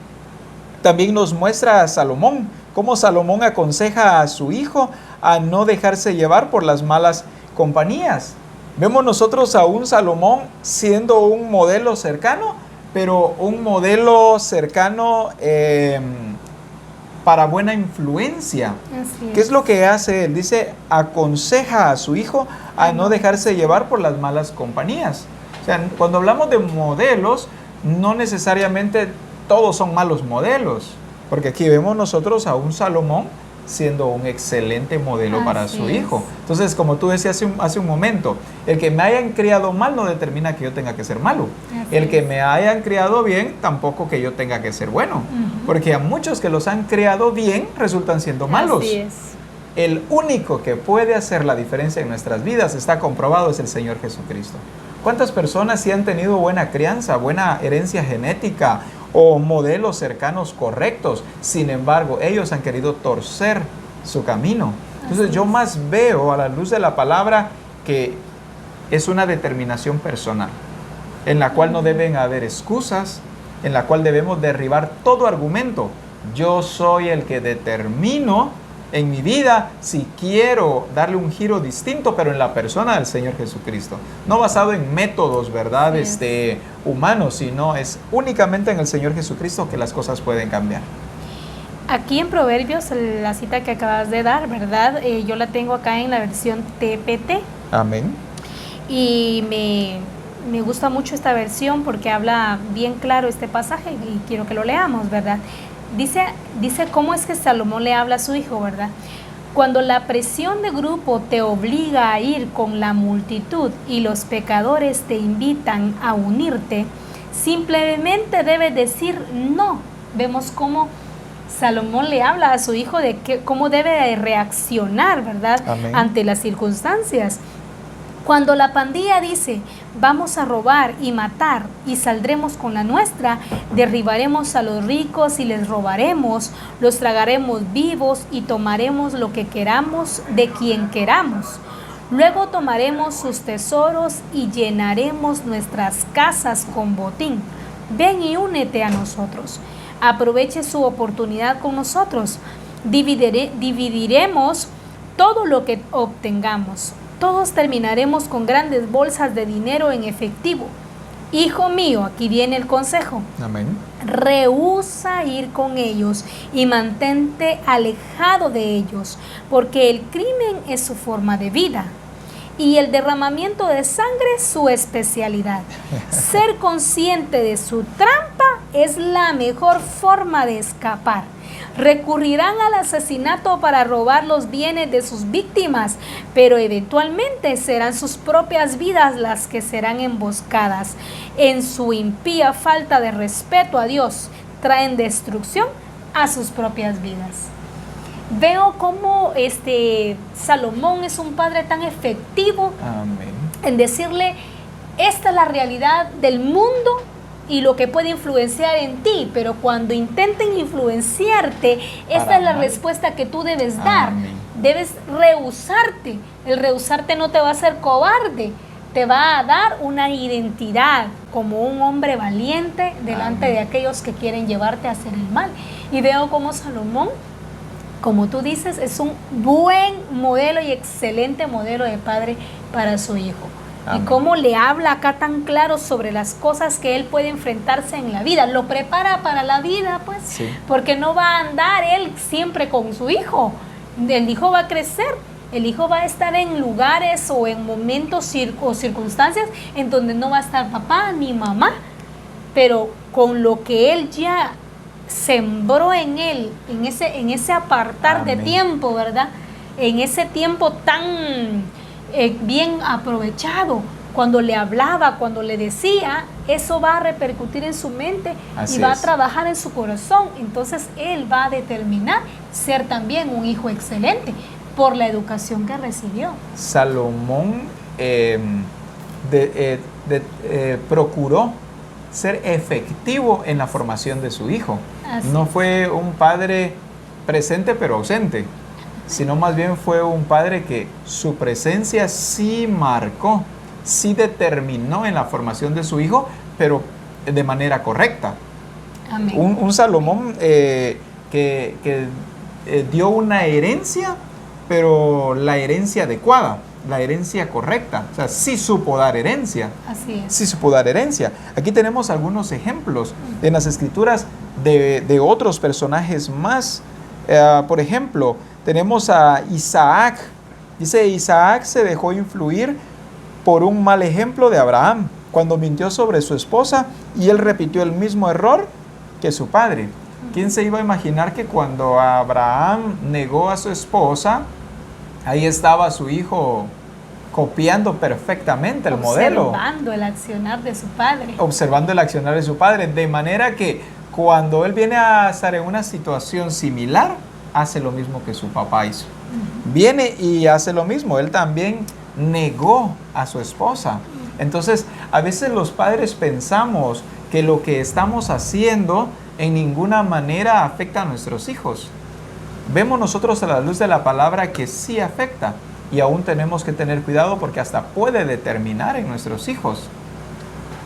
también nos muestra a Salomón, cómo Salomón aconseja a su hijo a no dejarse llevar por las malas compañías. Vemos nosotros a un Salomón siendo un modelo cercano, pero un modelo cercano para buena influencia. Así es. ¿Qué es lo que hace él? Dice, aconseja a su hijo a no dejarse llevar por las malas compañías. O sea, cuando hablamos de modelos, no necesariamente todos son malos modelos, porque aquí vemos nosotros a un Salomón siendo un excelente modelo para su hijo. Entonces, como tú decías hace un momento, el que me hayan criado mal no determina que yo tenga que ser malo. El que me hayan criado bien, tampoco que yo tenga que ser bueno. Porque a muchos que los han criado bien resultan siendo malos. Así es. El único que puede hacer la diferencia en nuestras vidas, está comprobado, es el Señor Jesucristo. ¿Cuántas personas sí han tenido buena crianza, buena herencia genética o modelos cercanos correctos? Sin embargo, ellos han querido torcer su camino. Entonces yo más veo a la luz de la palabra que es una determinación personal, en la cual no deben haber excusas, en la cual debemos derribar todo argumento. Yo soy el que determino en mi vida si quiero darle un giro distinto, pero en la persona del Señor Jesucristo. No basado en métodos, ¿verdad? Humanos, sino es únicamente en el Señor Jesucristo que las cosas pueden cambiar. Aquí en Proverbios, la cita que acabas de dar, ¿verdad? Yo la tengo acá en la versión TPT. Amén. Y me gusta mucho esta versión porque habla bien claro este pasaje y quiero que lo leamos, ¿verdad? Dice cómo es que Salomón le habla a su hijo, ¿verdad? Cuando la presión de grupo te obliga a ir con la multitud y los pecadores te invitan a unirte, simplemente debes decir no. Vemos cómo Salomón le habla a su hijo de cómo debe reaccionar, ¿verdad? Amén. Ante las circunstancias. Cuando la pandilla dice, vamos a robar y matar y saldremos con la nuestra, derribaremos a los ricos y les robaremos, los tragaremos vivos y tomaremos lo que queramos de quien queramos. Luego tomaremos sus tesoros y llenaremos nuestras casas con botín. Ven y únete a nosotros. Aproveche su oportunidad con nosotros. Dividiremos todo lo que obtengamos. Todos terminaremos con grandes bolsas de dinero en efectivo. Hijo mío, aquí viene el consejo. Amén. Rehúsa ir con ellos y mantente alejado de ellos, porque el crimen es su forma de vida y el derramamiento de sangre su especialidad. Ser consciente de su trampa es la mejor forma de escapar. Recurrirán al asesinato para robar los bienes de sus víctimas, pero eventualmente serán sus propias vidas las que serán emboscadas. En su impía falta de respeto a Dios, traen destrucción a sus propias vidas. Veo cómo Salomón es un padre tan efectivo. Amén. En decirle, esta es la realidad del mundo y lo que puede influenciar en ti, pero cuando intenten influenciarte, esta es la respuesta que tú debes dar. Amén. debes rehusarte. El rehusarte no te va a hacer cobarde, te va a dar una identidad como un hombre valiente delante de aquellos que quieren llevarte a hacer el mal. Y veo como Salomón, como tú dices, es un buen modelo y excelente modelo de padre para su hijo. Amén. Y cómo le habla acá tan claro sobre las cosas que él puede enfrentarse en la vida. Lo prepara para la vida, pues, sí. Porque no va a andar él siempre con su hijo. El hijo va a crecer. El hijo va a estar en lugares o en momentos o circunstancias en donde no va a estar papá ni mamá, pero con lo que él ya sembró en él, en ese apartar Amén. De tiempo, ¿verdad? En ese tiempo tan bien aprovechado, cuando le hablaba, cuando le decía, eso va a repercutir en su mente y va a trabajar en su corazón. Entonces él va a determinar ser también un hijo excelente por la educación que recibió. Salomón procuró ser efectivo en la formación de su hijo. Así no fue un padre presente pero ausente, sino más bien fue un padre que su presencia sí marcó, sí determinó en la formación de su hijo, pero de manera correcta. Amén. Un Salomón que dio una herencia, pero la herencia adecuada, la herencia correcta. O sea, sí supo dar herencia. Así es. Sí supo dar herencia. Aquí tenemos algunos ejemplos en las escrituras de otros personajes más. Por ejemplo, tenemos a Isaac. Dice, Isaac se dejó influir por un mal ejemplo de Abraham, cuando mintió sobre su esposa y él repitió el mismo error que su padre. ¿Quién se iba a imaginar que cuando Abraham negó a su esposa, ahí estaba su hijo copiando perfectamente el modelo? Observando el accionar de su padre. Observando el accionar de su padre. De manera que cuando él viene a estar en una situación similar, hace lo mismo que su papá hizo. Viene y hace lo mismo. Él también negó a su esposa. Entonces, a veces los padres pensamos que lo que estamos haciendo en ninguna manera afecta a nuestros hijos. Vemos nosotros a la luz de la palabra que sí afecta, y aún tenemos que tener cuidado porque hasta puede determinar en nuestros hijos.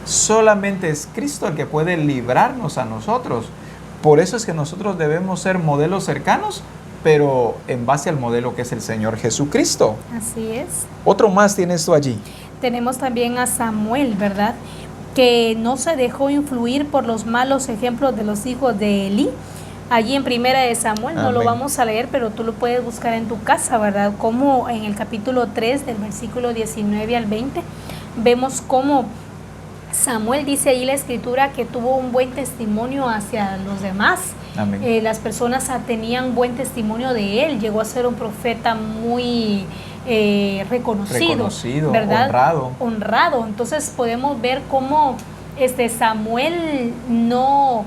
Solamente es Cristo el que puede librarnos a nosotros. Por eso es que nosotros debemos ser modelos cercanos, pero en base al modelo que es el Señor Jesucristo. Así es. Otro más tienes tú allí. Tenemos también a Samuel, ¿verdad?, que no se dejó influir por los malos ejemplos de los hijos de Elí. Allí en Primera de Samuel, no lo vamos a leer, pero tú lo puedes buscar en tu casa, ¿verdad? Como en el capítulo 3, del versículo 19 al 20, vemos cómo Samuel, dice ahí la escritura, que tuvo un buen testimonio hacia los demás. Las personas tenían buen testimonio de él, llegó a ser un profeta muy reconocido, ¿verdad? Honrado. Entonces podemos ver cómo Samuel no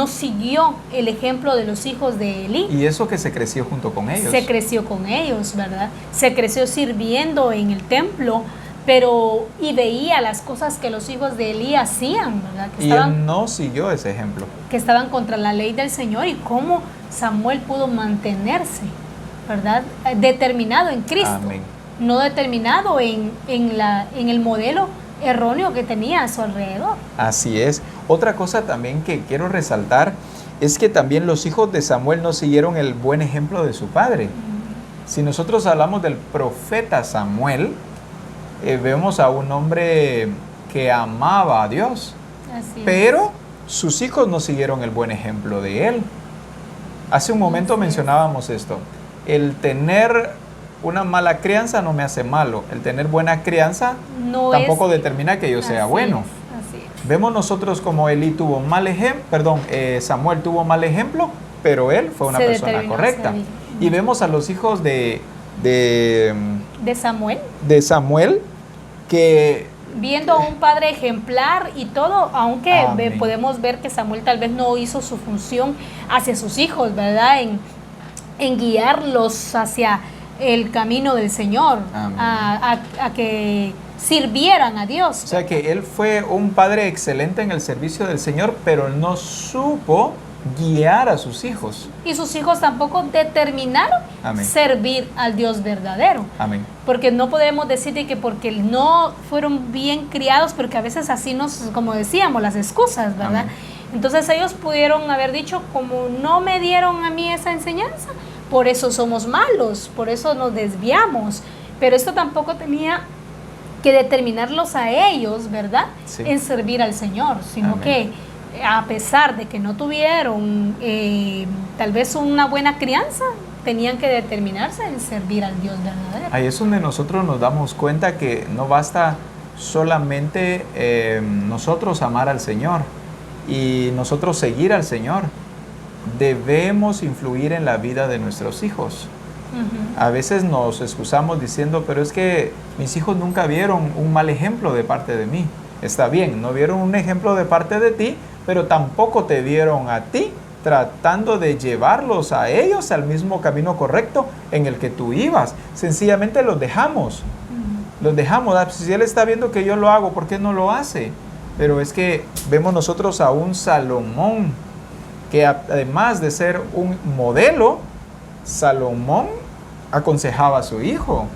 siguió el ejemplo de los hijos de Elí. Y eso que se creció junto con ellos. Se creció con ellos, ¿verdad? Se creció sirviendo en el templo, y veía las cosas que los hijos de Elí hacían, ¿verdad? Y él no siguió ese ejemplo. Que estaban contra la ley del Señor, y cómo Samuel pudo mantenerse, ¿verdad? Determinado en Cristo. Amén. No determinado en el modelo erróneo que tenía a su alrededor. Así es. Otra cosa también que quiero resaltar es que también los hijos de Samuel no siguieron el buen ejemplo de su padre. Si nosotros hablamos del profeta Samuel, vemos a un hombre que amaba a Dios. Así pero sus hijos no siguieron el buen ejemplo de él. Hace un momento mencionábamos esto. El tener una mala crianza no me hace malo. El tener buena crianza tampoco determina que yo sea bueno. Así es. Vemos nosotros como Elí tuvo mal ejemplo, Samuel tuvo mal ejemplo, pero él fue una persona correcta. Y vemos a los hijos de Samuel que viendo a un padre ejemplar y todo, aunque podemos ver que Samuel tal vez no hizo su función hacia sus hijos, ¿verdad? En guiarlos hacia el camino del Señor, a que sirvieran a Dios. O sea que él fue un padre excelente en el servicio del Señor, pero no supo guiar a sus hijos. Y sus hijos tampoco determinaron Amén. servir al Dios verdadero. Amén. Porque no podemos decir de que porque no fueron bien criados, porque a veces así como decíamos, las excusas, ¿verdad? Amén. Entonces ellos pudieron haber dicho, como no me dieron a mí esa enseñanza, por eso somos malos, por eso nos desviamos. Pero esto tampoco tenía que determinarlos a ellos, ¿verdad? Sí. En servir al Señor, sino Amén. que a pesar de que no tuvieron tal vez una buena crianza, tenían que determinarse en servir al Dios verdadero. Ahí es donde nosotros nos damos cuenta que no basta solamente nosotros amar al Señor y nosotros seguir al Señor. Debemos influir en la vida de nuestros hijos. Uh-huh. A veces nos excusamos diciendo, pero es que mis hijos nunca vieron un mal ejemplo de parte de mí. Está bien, no vieron un ejemplo de parte de ti, pero tampoco te vieron a ti tratando de llevarlos a ellos al mismo camino correcto en el que tú ibas. Sencillamente los dejamos. Los dejamos. Si él está viendo que yo lo hago, ¿por qué no lo hace? Pero es que vemos nosotros a un Salomón que además de ser un modelo, Salomón aconsejaba a su hijo.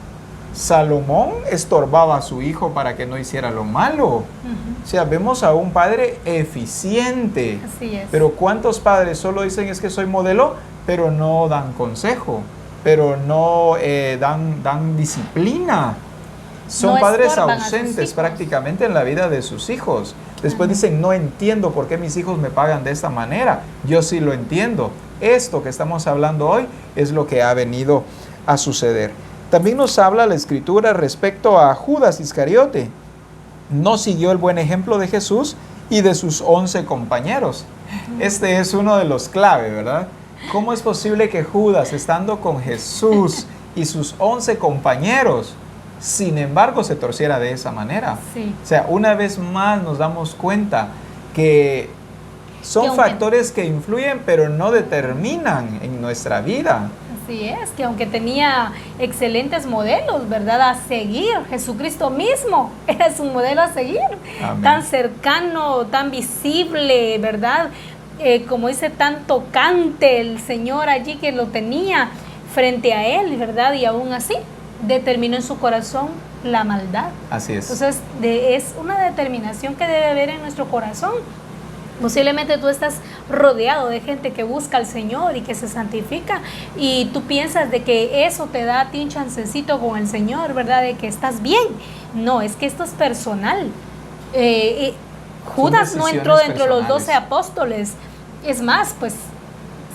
Salomón estorbaba a su hijo para que no hiciera lo malo. Uh-huh. O sea, vemos a un padre eficiente. Así es. Pero ¿cuántos padres solo dicen es que soy modelo, pero no dan consejo, pero no dan disciplina? Son No padres estorban a sus ausentes hijos. prácticamente en la vida de sus hijos. Después dicen, no entiendo por qué mis hijos me pagan de esta manera. Yo sí lo entiendo. Esto que estamos hablando hoy es lo que ha venido a suceder. También nos habla la Escritura respecto a Judas Iscariote. No siguió el buen ejemplo de Jesús y de sus 11 compañeros. Este es uno de los clave, ¿verdad? ¿Cómo es posible que Judas, estando con Jesús y sus 11 compañeros, sin embargo, se torciera de esa manera? Sí. O sea, una vez más nos damos cuenta que son aunque factores que influyen, pero no determinan en nuestra vida. Así es, que aunque tenía excelentes modelos, ¿verdad? A seguir, Jesucristo mismo era su modelo a seguir. Amén. Tan cercano, tan visible, ¿verdad? Como dice, tan tocante el Señor allí que lo tenía frente a él, ¿verdad? Y aún así determinó en su corazón la maldad. Así es. Entonces, es una determinación que debe haber en nuestro corazón. Posiblemente tú estás rodeado de gente que busca al Señor y que se santifica y tú piensas de que eso te da a ti un chancecito con el Señor, ¿verdad? De que estás bien. No, es que esto es personal. Judas no entró dentro de los 12 apóstoles. Es más, pues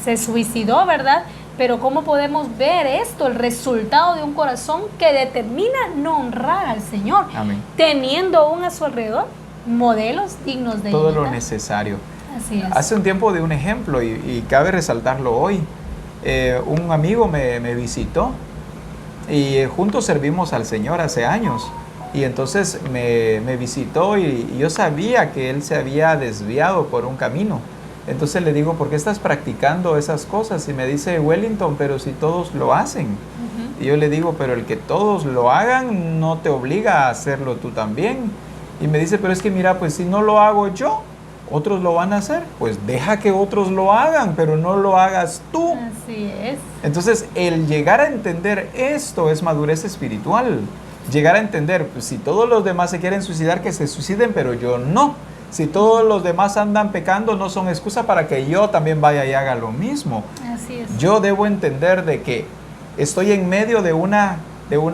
se suicidó, ¿verdad? Pero ¿cómo podemos ver esto? El resultado de un corazón que determina no honrar al Señor. Amén. Teniendo aún a su alrededor modelos dignos de Todo imitar. lo necesario. Así es. Hace un tiempo di un ejemplo y cabe resaltarlo hoy. Un amigo me visitó y juntos servimos al Señor hace años. Y entonces me visitó y yo sabía que él se había desviado por un camino. Entonces le digo, ¿por qué estás practicando esas cosas? Y me dice, Wellington, pero si todos lo hacen. Uh-huh. Y yo le digo, pero el que todos lo hagan no te obliga a hacerlo tú también. Y me dice, pero es que mira, pues si no lo hago yo, otros lo van a hacer. Pues deja que otros lo hagan, pero no lo hagas tú. Así es. Entonces, el llegar a entender esto es madurez espiritual. Llegar a entender, pues si todos los demás se quieren suicidar, que se suiciden, pero yo no. Si todos los demás andan pecando, no son excusa para que yo también vaya y haga lo mismo. Así es. Yo debo entender de que estoy en medio de un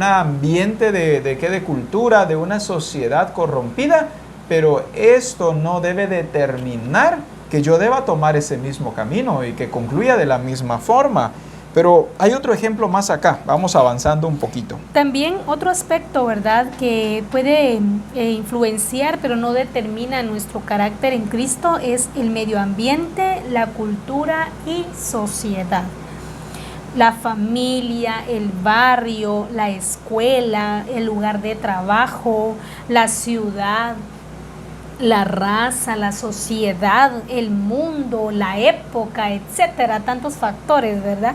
ambiente de cultura, de una sociedad corrompida, pero esto no debe determinar que yo deba tomar ese mismo camino y que concluya de la misma forma. Pero hay otro ejemplo más acá, vamos avanzando un poquito. También otro aspecto, ¿verdad?, que puede influenciar, pero no determina nuestro carácter en Cristo, es el medio ambiente, la cultura y sociedad. La familia, el barrio, la escuela, el lugar de trabajo, la ciudad, la raza, la sociedad, el mundo, la época, etcétera, tantos factores, ¿verdad?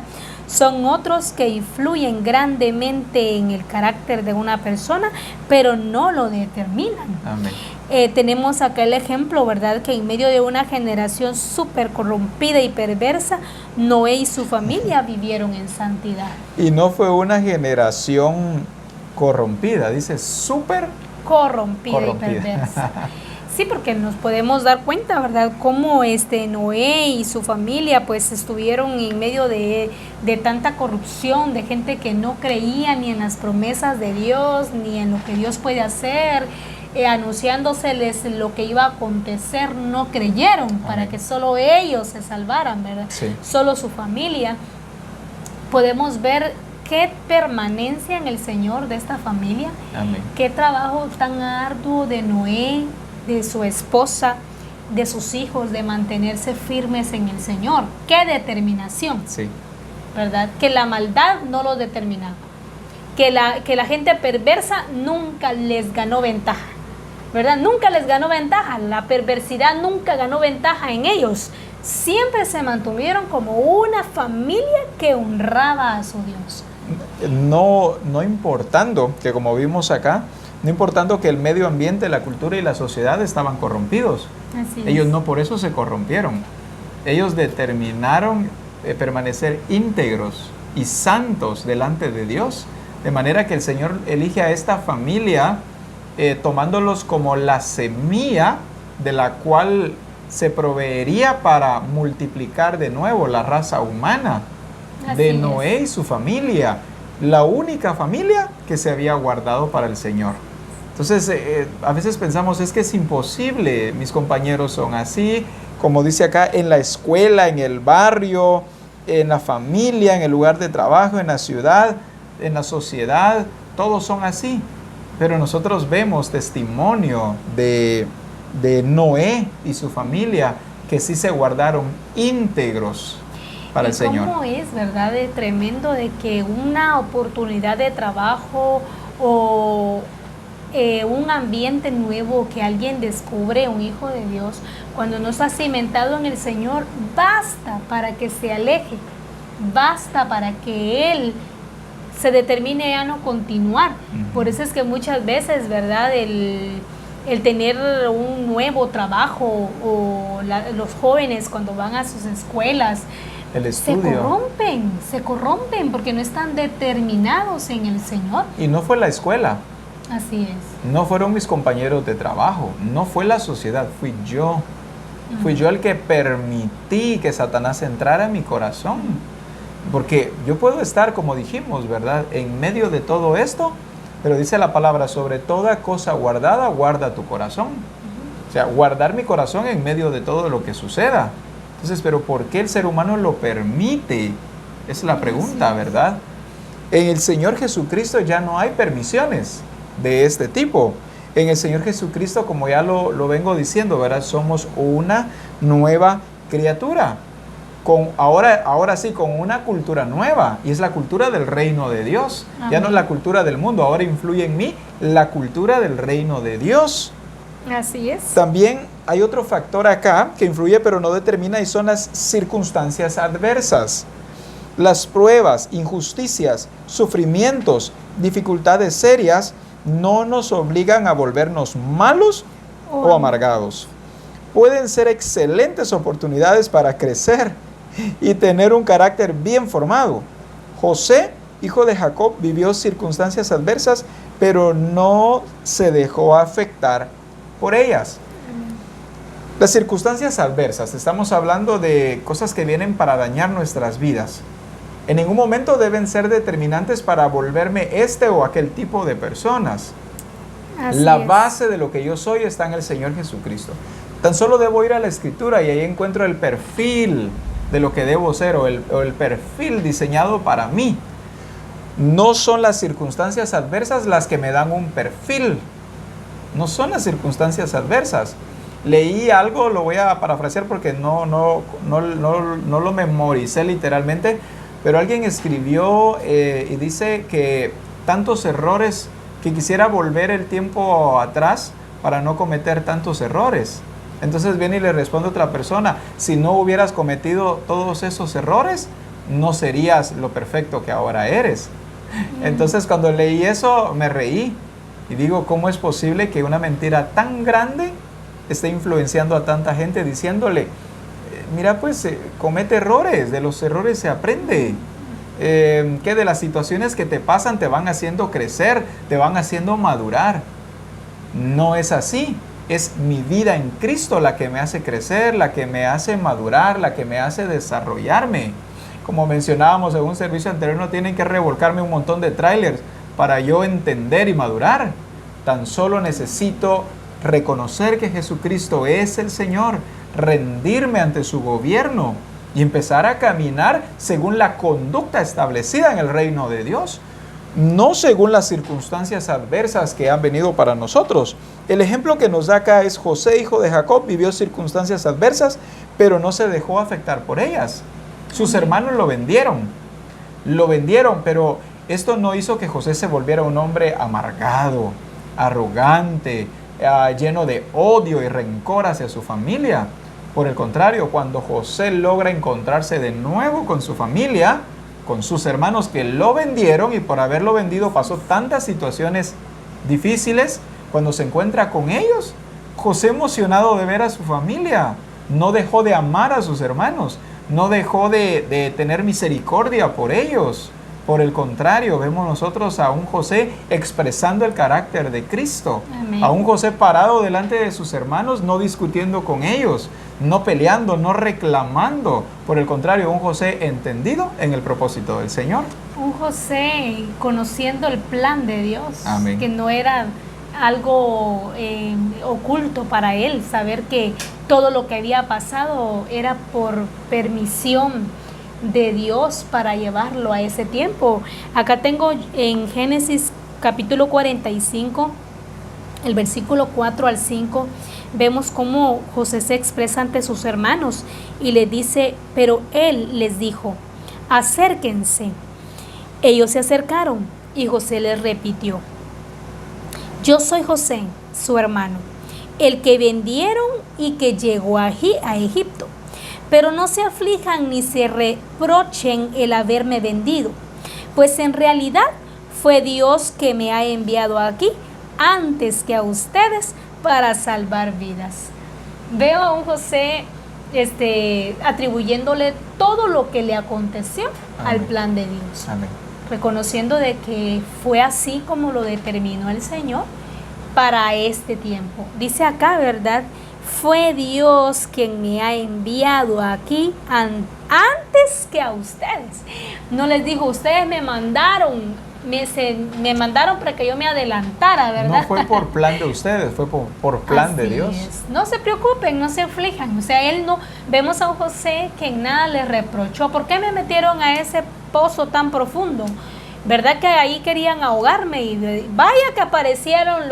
Son otros que influyen grandemente en el carácter de una persona, pero no lo determinan. Amén. Tenemos acá el ejemplo, ¿verdad? Que en medio de una generación súper corrompida y perversa, Noé y su familia vivieron en santidad. Y no fue una generación corrompida, dice súper Corrompida y perversa. Sí, porque nos podemos dar cuenta, ¿verdad? Cómo Noé y su familia pues estuvieron en medio de tanta corrupción, de gente que no creía ni en las promesas de Dios, ni en lo que Dios puede hacer, anunciándoseles lo que iba a acontecer, no creyeron. Amén. Para que solo ellos se salvaran, ¿verdad? Sí. Solo su familia. Podemos ver qué permanencia en el Señor de esta familia. Amén. Qué trabajo tan arduo de Noé, de su esposa, de sus hijos, de mantenerse firmes en el Señor. ¡Qué determinación! Sí. ¿Verdad? Que la maldad no lo determinaba. Que la gente perversa nunca les ganó ventaja. ¿Verdad? Nunca les ganó ventaja. La perversidad nunca ganó ventaja en ellos. Siempre se mantuvieron como una familia que honraba a su Dios. No importando que, como vimos acá, no importando que el medio ambiente, la cultura y la sociedad estaban corrompidos. Así Ellos es. no por eso se corrompieron. Ellos determinaron permanecer íntegros y santos delante de Dios. De manera que el Señor elige a esta familia tomándolos como la semilla de la cual se proveería para multiplicar de nuevo la raza humana. Así de es. Noé y su familia, la única familia que se había guardado para el Señor. Entonces, a veces pensamos, es que es imposible, mis compañeros son así, como dice acá, en la escuela, en el barrio, en la familia, en el lugar de trabajo, en la ciudad, en la sociedad, todos son así. Pero nosotros vemos testimonio de Noé y su familia que sí se guardaron íntegros para el Señor. ¿Cómo es, verdad? De tremendo de que una oportunidad de trabajo o un ambiente nuevo que alguien descubre, un hijo de Dios, cuando no está cimentado en el Señor, basta para que se aleje, basta para que él se determine a no continuar. Por eso es que muchas veces, ¿verdad? El tener un nuevo trabajo o los jóvenes cuando van a sus escuelas, El estudio. se corrompen porque no están determinados en el Señor. Y no fue la escuela, Así es. no fueron mis compañeros de trabajo, no fue la sociedad, fui yo. Fui yo el que permití que Satanás entrara en mi corazón. Porque yo puedo estar, como dijimos, ¿verdad?, en medio de todo esto, pero dice la palabra, sobre toda cosa guardada, guarda tu corazón. O sea, guardar mi corazón en medio de todo lo que suceda. Entonces, pero ¿por qué el ser humano lo permite? Es la pregunta, ¿verdad? En el Señor Jesucristo ya no hay permisiones de este tipo. En el Señor Jesucristo, como ya lo vengo diciendo, ¿verdad?, somos una nueva criatura. Ahora sí, con una cultura nueva, y es la cultura del reino de Dios. Amén. Ya no es la cultura del mundo, ahora influye en mí la cultura del reino de Dios. Así es. También hay otro factor acá que influye pero no determina, y son las circunstancias adversas. Las pruebas, injusticias, sufrimientos, dificultades serias no nos obligan a volvernos malos o amargados. Pueden ser excelentes oportunidades para crecer y tener un carácter bien formado. José, hijo de Jacob, vivió circunstancias adversas, pero no se dejó afectar por ellas. Las circunstancias adversas, estamos hablando de cosas que vienen para dañar nuestras vidas. En ningún momento deben ser determinantes para volverme este o aquel tipo de personas. La base de lo que yo soy está en el Señor Jesucristo. Tan solo debo ir a la Escritura y ahí encuentro el perfil de lo que debo ser o el perfil diseñado para mí. No son las circunstancias adversas las que me dan un perfil. No son las circunstancias adversas. Leí algo, lo voy a parafrasear porque no lo memoricé literalmente, pero alguien escribió y dice que tantos errores que quisiera volver el tiempo atrás para no cometer tantos errores. Entonces viene y le responde otra persona, si no hubieras cometido todos esos errores, no serías lo perfecto que ahora eres. Entonces cuando leí eso me reí y digo, ¿cómo es posible que una mentira tan grande esté influenciando a tanta gente diciéndole, mira, pues comete errores, de los errores se aprende, que de las situaciones que te pasan te van haciendo crecer, te van haciendo madurar? No es así. Es mi vida en Cristo la que me hace crecer, la que me hace madurar, la que me hace desarrollarme. Como mencionábamos en un servicio anterior, no tienen que revolcarme un montón de trailers para yo entender y madurar. Tan solo necesito reconocer que Jesucristo es el Señor, rendirme ante su gobierno y empezar a caminar según la conducta establecida en el reino de Dios, no según las circunstancias adversas que han venido para nosotros. El ejemplo que nos da acá es José, hijo de Jacob, vivió circunstancias adversas, pero no se dejó afectar por ellas. Sus hermanos lo vendieron, pero esto no hizo que José se volviera un hombre amargado, arrogante, lleno de odio y rencor hacia su familia. Por el contrario, cuando José logra encontrarse de nuevo con su familia, con sus hermanos que lo vendieron y por haberlo vendido pasó tantas situaciones difíciles, cuando se encuentra con ellos, José, emocionado de ver a su familia, no dejó de amar a sus hermanos, no dejó de tener misericordia por ellos. Por el contrario, vemos nosotros a un José expresando el carácter de Cristo. Amén. A un José parado delante de sus hermanos, no discutiendo con ellos, no peleando, no reclamando. Por el contrario, un José entendido en el propósito del Señor. Un José conociendo el plan de Dios. Amén. Que no era algo oculto para él, saber que todo lo que había pasado era por permisión de Dios para llevarlo a ese tiempo. Acá tengo en Génesis capítulo 45, el versículo 4 al 5, vemos cómo José se expresa ante sus hermanos y les dice, pero él les dijo, acérquense. Ellos se acercaron y José les repitió, yo soy José, su hermano, el que vendieron y que llegó a Egipto. Pero no se aflijan ni se reprochen el haberme vendido, pues en realidad fue Dios que me ha enviado aquí antes que a ustedes para salvar vidas. Veo a un José atribuyéndole todo lo que le aconteció al plan de Dios. Amén. Reconociendo de que fue así como lo determinó el Señor para este tiempo. Dice acá, ¿verdad? Fue Dios quien me ha enviado aquí antes que a ustedes. No les dijo, ustedes me mandaron, me mandaron para que yo me adelantara, ¿verdad? No fue por plan de ustedes, fue por plan de Dios. Es. No se preocupen, no se aflijan. O sea, él no, vemos a un José que en nada le reprochó. ¿Por qué me metieron a ese pozo tan profundo? ¿Verdad que ahí querían ahogarme? Y vaya que aparecieron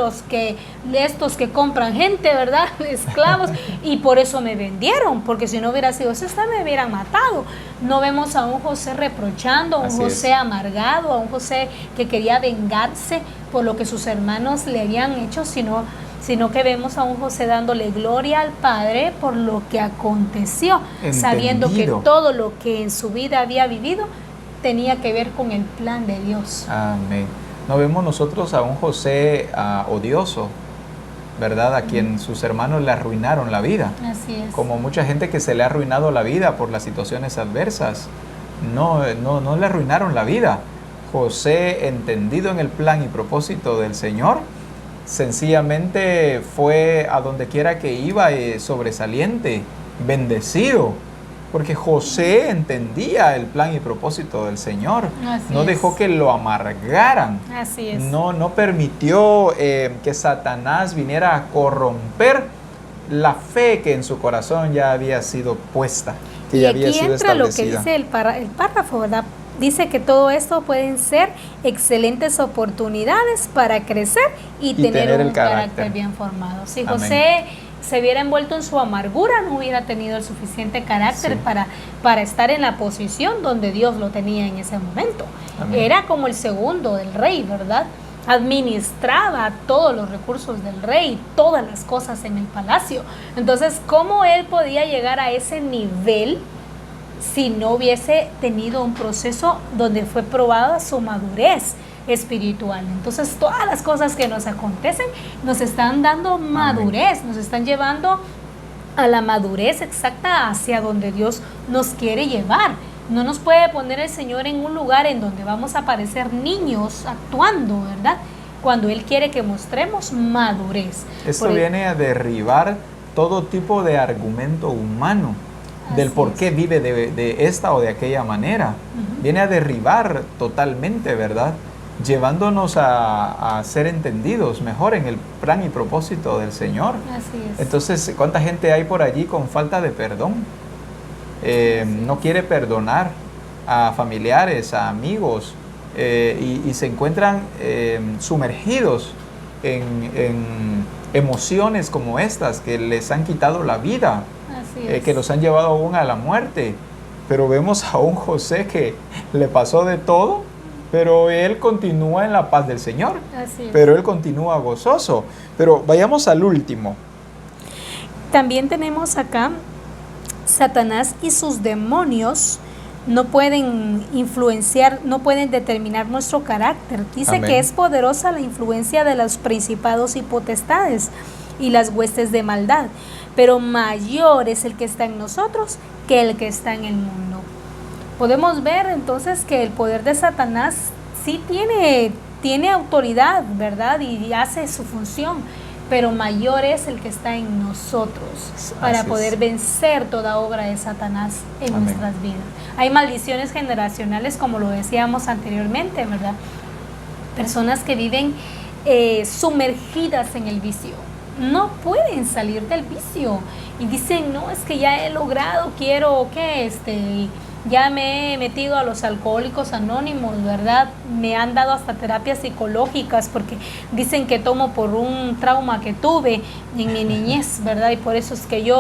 estos que compran gente, ¿verdad? Esclavos, y por eso me vendieron, porque si no hubiera sido eso, me hubieran matado. No vemos a un José reprochando, a un José amargado, a un José que quería vengarse por lo que sus hermanos le habían hecho, sino que vemos a un José dándole gloria al Padre por lo que aconteció, sabiendo que todo lo que en su vida había vivido tenía que ver con el plan de Dios. Amén. No vemos nosotros a un José odioso, ¿verdad? A quien sus hermanos le arruinaron la vida. Así es. Como mucha gente que se le ha arruinado la vida por las situaciones adversas. No le arruinaron la vida. José, entendido en el plan y propósito del Señor, sencillamente fue a donde quiera que iba sobresaliente, bendecido. Porque José entendía el plan y propósito del Señor. No dejó que lo amargaran. Así es. No permitió que Satanás viniera a corromper la fe que en su corazón ya había sido puesta, que ya había sido establecida. Lo que dice el párrafo, ¿verdad? Dice que todo esto pueden ser excelentes oportunidades para crecer y tener un carácter bien formado. Si José se hubiera envuelto en su amargura, no hubiera tenido el suficiente carácter para estar en la posición donde Dios lo tenía en ese momento. Amén. Era como el segundo del rey, ¿verdad? Administraba todos los recursos del rey, todas las cosas en el palacio. Entonces, ¿cómo él podía llegar a ese nivel si no hubiese tenido un proceso donde fue probada su madurez espiritual. Entonces, todas las cosas que nos acontecen nos están dando madurez, nos están llevando a la madurez exacta hacia donde Dios nos quiere llevar. No nos puede poner el Señor en un lugar en donde vamos a parecer niños actuando, ¿verdad? Cuando Él quiere que mostremos madurez. Esto viene a derribar todo tipo de argumento humano del por qué vive de esta o de aquella manera. Viene a derribar totalmente, ¿verdad? Llevándonos a ser entendidos mejor en el plan y propósito del Señor. Así es. Entonces, ¿cuánta gente hay por allí con falta de perdón? No quiere perdonar a familiares, a amigos, y se encuentran sumergidos en emociones como estas que les han quitado la vida, que los han llevado aún a la muerte. Pero vemos a un José que le pasó de todo, pero él continúa en la paz del Señor. Pero él continúa gozoso. Pero vayamos al último. También tenemos acá, Satanás y sus demonios no pueden influenciar, no pueden determinar nuestro carácter. Dice que es poderosa la influencia de los principados y potestades y las huestes de maldad, pero mayor es el que está en nosotros que el que está en el mundo. Podemos ver entonces que el poder de Satanás sí tiene autoridad, ¿verdad? Y hace su función, pero mayor es el que está en nosotros para poder vencer toda obra de Satanás en nuestras vidas. Hay maldiciones generacionales, como lo decíamos anteriormente, ¿verdad? Personas que viven sumergidas en el vicio, no pueden salir del vicio y dicen, no, es que ya he logrado, quiero que ya me he metido a los alcohólicos anónimos, ¿verdad? Me han dado hasta terapias psicológicas porque dicen que tomo por un trauma que tuve en mi niñez, ¿verdad? Y por eso es que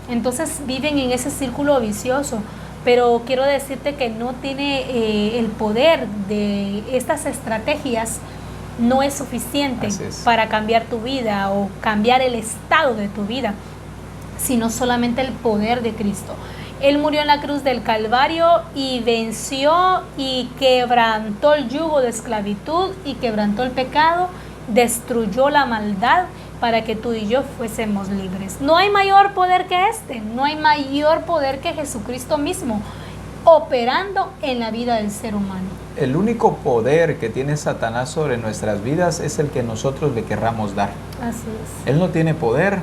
entonces viven en ese círculo vicioso. Pero quiero decirte que no tiene el poder de estas estrategias, no es suficiente para cambiar tu vida o cambiar el estado de tu vida, sino solamente el poder de Cristo. Él murió en la cruz del Calvario y venció y quebrantó el yugo de esclavitud y quebrantó el pecado, destruyó la maldad para que tú y yo fuésemos libres. No hay mayor poder que no hay mayor poder que Jesucristo mismo operando en la vida del ser humano. El único poder que tiene Satanás sobre nuestras vidas es el que nosotros le querramos dar. Así es. Él no tiene poder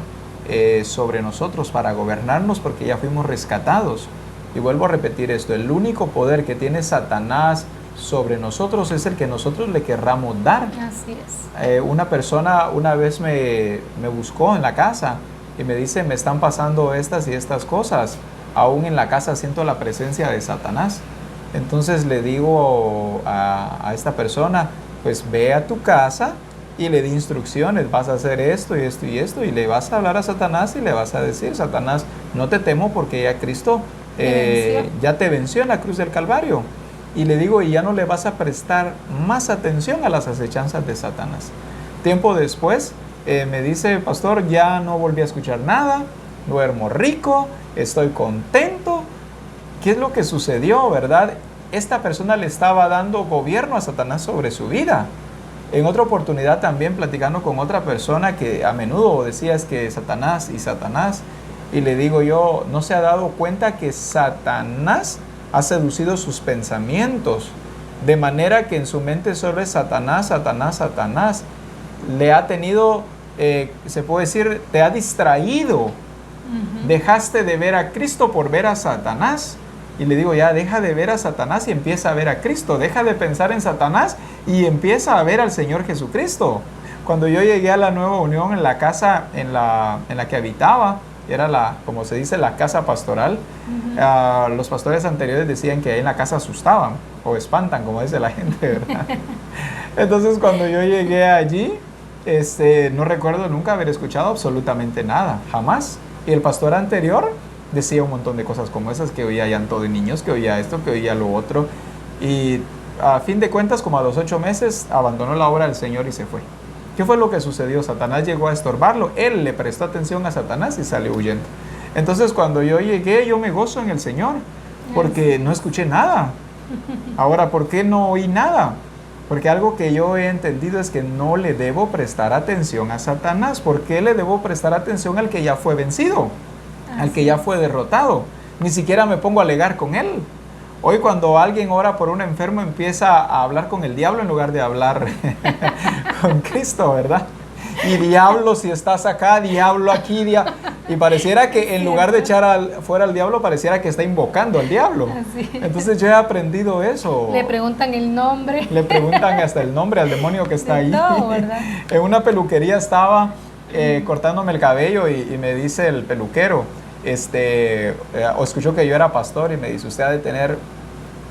sobre nosotros para gobernarnos porque ya fuimos rescatados. Y vuelvo a repetir esto, el único poder que tiene Satanás sobre nosotros es el que nosotros le querramos dar. Así es. Una persona una vez me buscó en la casa y me dice, me están pasando estas y estas cosas. Aún en la casa siento la presencia de Satanás. Entonces le digo a esta persona, pues ve a tu casa y le di instrucciones, vas a hacer esto y esto y esto, y le vas a hablar a Satanás y le vas a decir, Satanás, no te temo porque ya Cristo ya te venció en la cruz del Calvario. Y le digo, y ya no le vas a prestar más atención a las acechanzas de Satanás. Tiempo después me dice, pastor, ya no volví a escuchar nada, duermo rico, estoy contento. ¿Qué es lo que sucedió, verdad? Esta persona le estaba dando gobierno a Satanás sobre su vida. En otra oportunidad también platicando con otra persona que a menudo decía es que Satanás y Satanás, y le digo yo, ¿no se ha dado cuenta que Satanás ha seducido sus pensamientos? De manera que en su mente solo es Satanás, Satanás, Satanás. Le ha tenido, se puede decir, te ha distraído. Dejaste de ver a Cristo por ver a Satanás. Y le digo, ya deja de ver a Satanás y empieza a ver a Cristo. Deja de pensar en Satanás y empieza a ver al Señor Jesucristo. Cuando yo llegué a la Nueva Unión, en la casa en la que habitaba, era como se dice, la casa pastoral. Los pastores anteriores decían que ahí en la casa asustaban o espantan, como dice la gente, ¿verdad? Entonces cuando yo llegué allí, no recuerdo nunca haber escuchado absolutamente nada, jamás. Y el pastor anterior decía un montón de cosas como esas, que oía llanto de niños, que oía esto, que oía lo otro. Y a fin de cuentas, como a los 8 meses, abandonó la obra del Señor y se fue. ¿Qué fue lo que sucedió? Satanás llegó a estorbarlo. Él le prestó atención a Satanás y salió huyendo. Entonces, cuando yo llegué, yo me gozo en el Señor, porque no escuché nada. Ahora, ¿por qué no oí nada? Porque algo que yo he entendido es que no le debo prestar atención a Satanás. ¿Por qué le debo prestar atención al que ya fue vencido? Al que ya fue derrotado. Ni siquiera me pongo a alegar con él. Hoy cuando alguien ora por un enfermo empieza a hablar con el diablo en lugar de hablar con Cristo, ¿verdad? Y diablo si estás acá, diablo aquí, y pareciera que en lugar de echar fuera al diablo, pareciera que está invocando al diablo. Entonces yo he aprendido eso. Le preguntan el nombre. Le preguntan hasta el nombre al demonio que está ahí. No, ¿verdad? En una peluquería estaba cortándome el cabello y me dice el peluquero, o escuchó que yo era pastor y me dice, usted ha de tener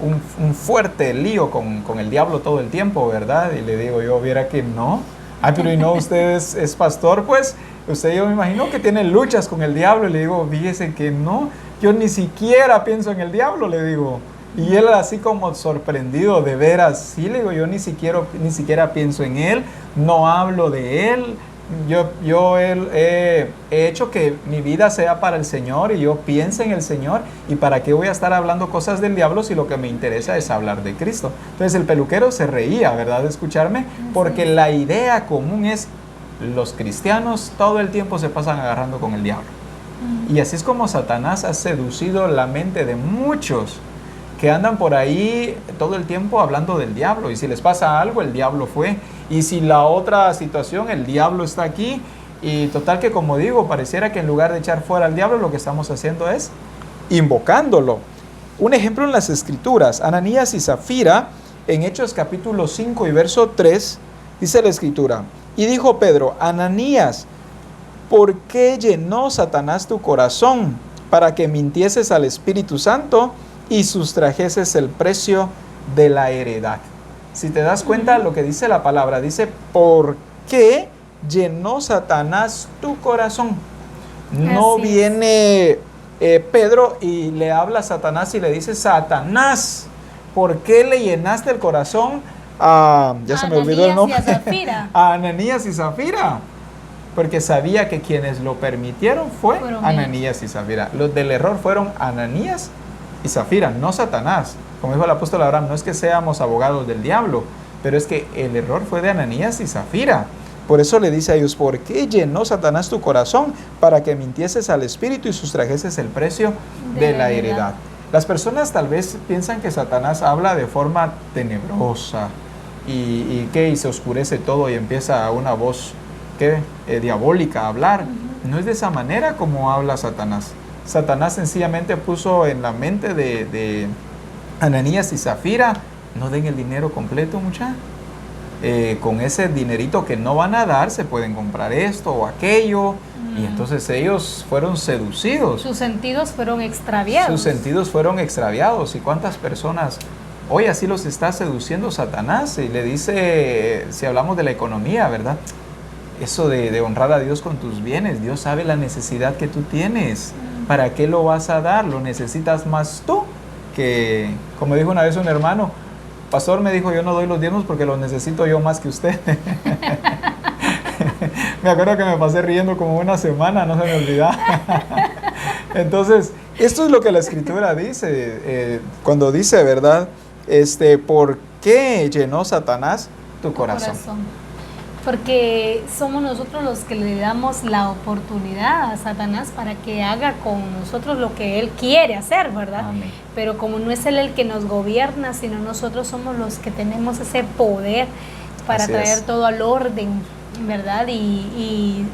un fuerte lío con el diablo todo el tiempo, ¿verdad? Y le digo yo, viera que no. Ay, pero y no, usted es pastor, pues, usted yo me imagino que tiene luchas con el diablo. Y le digo, fíjese que no, yo ni siquiera pienso en el diablo, le digo. Y él así como sorprendido, de veras, sí, le digo, yo ni siquiera pienso en él, no hablo de él. Yo he hecho que mi vida sea para el Señor y yo piense en el Señor. ¿Y para qué voy a estar hablando cosas del diablo si lo que me interesa es hablar de Cristo? Entonces el peluquero se reía, ¿verdad?, de escucharme, porque la idea común es, los cristianos todo el tiempo se pasan agarrando con el diablo. Y así es como Satanás ha seducido la mente de muchos que andan por ahí todo el tiempo hablando del diablo. Y si les pasa algo, el diablo fue. Y si la otra situación, el diablo está aquí. Y total que, como digo, pareciera que en lugar de echar fuera al diablo, lo que estamos haciendo es invocándolo. Un ejemplo en las Escrituras, Ananías y Zafira, en Hechos capítulo 5 y verso 3, dice la Escritura, y dijo Pedro, Ananías, ¿por qué llenó Satanás tu corazón para que mintieses al Espíritu Santo y sustrajeses el precio de la heredad? Si te das cuenta lo que dice la palabra, dice, ¿por qué llenó Satanás tu corazón? No viene Pedro y le habla a Satanás y le dice, Satanás, ¿por qué le llenaste el corazón a, ya se me olvidó el nombre, a Ananías y Zafira? Porque sabía que quienes lo permitieron fueron Ananías y Zafira. Los del error fueron Ananías y Zafira, no Satanás. Como dijo el apóstol Abraham, no es que seamos abogados del diablo, pero es que el error fue de Ananías y Zafira. Por eso le dice a ellos, ¿por qué llenó Satanás tu corazón para que mintieses al Espíritu y sustrajeses el precio de la heredad? Las personas tal vez piensan que Satanás habla de forma tenebrosa y se oscurece todo y empieza una voz diabólica a hablar. No es de esa manera como habla Satanás. Satanás sencillamente puso en la mente de Ananías y Zafira, no den el dinero completo, muchachos. Con ese dinerito que no van a dar, se pueden comprar esto o aquello. Y entonces ellos fueron seducidos. Sus sentidos fueron extraviados. Sus sentidos fueron extraviados. ¿Y cuántas personas hoy así los está seduciendo Satanás? Y le dice, si hablamos de la economía, ¿verdad? Eso de honrar a Dios con tus bienes. Dios sabe la necesidad que tú tienes. ¿Para qué lo vas a dar? Lo necesitas más tú que, como dijo una vez un hermano, pastor, me dijo, yo no doy los diezmos porque los necesito yo más que usted. Me acuerdo que me pasé riendo como una semana, no se me olvidaba. Entonces, esto es lo que la Escritura dice, cuando dice, ¿verdad? ¿Por qué llenó Satanás tu corazón? Porque somos nosotros los que le damos la oportunidad a Satanás para que haga con nosotros lo que él quiere hacer, ¿verdad? Amén. Pero como no es él el que nos gobierna, sino nosotros somos los que tenemos ese poder para traer todo al orden, ¿verdad? Y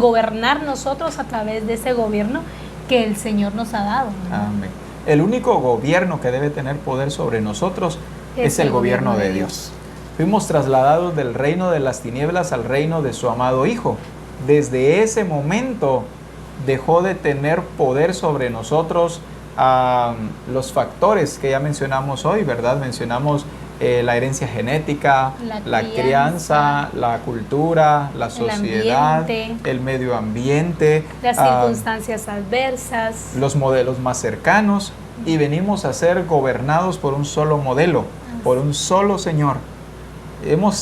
gobernar nosotros a través de ese gobierno que el Señor nos ha dado, ¿verdad? Amén. El único gobierno que debe tener poder sobre nosotros es el gobierno de Dios. Fuimos trasladados del reino de las tinieblas al reino de su amado Hijo. Desde ese momento dejó de tener poder sobre nosotros los factores que ya mencionamos hoy, ¿verdad? Mencionamos la herencia genética, la crianza, la cultura, la sociedad, el medio ambiente, las circunstancias adversas, los modelos más cercanos, y venimos a ser gobernados por un solo modelo, por un solo Señor. Hemos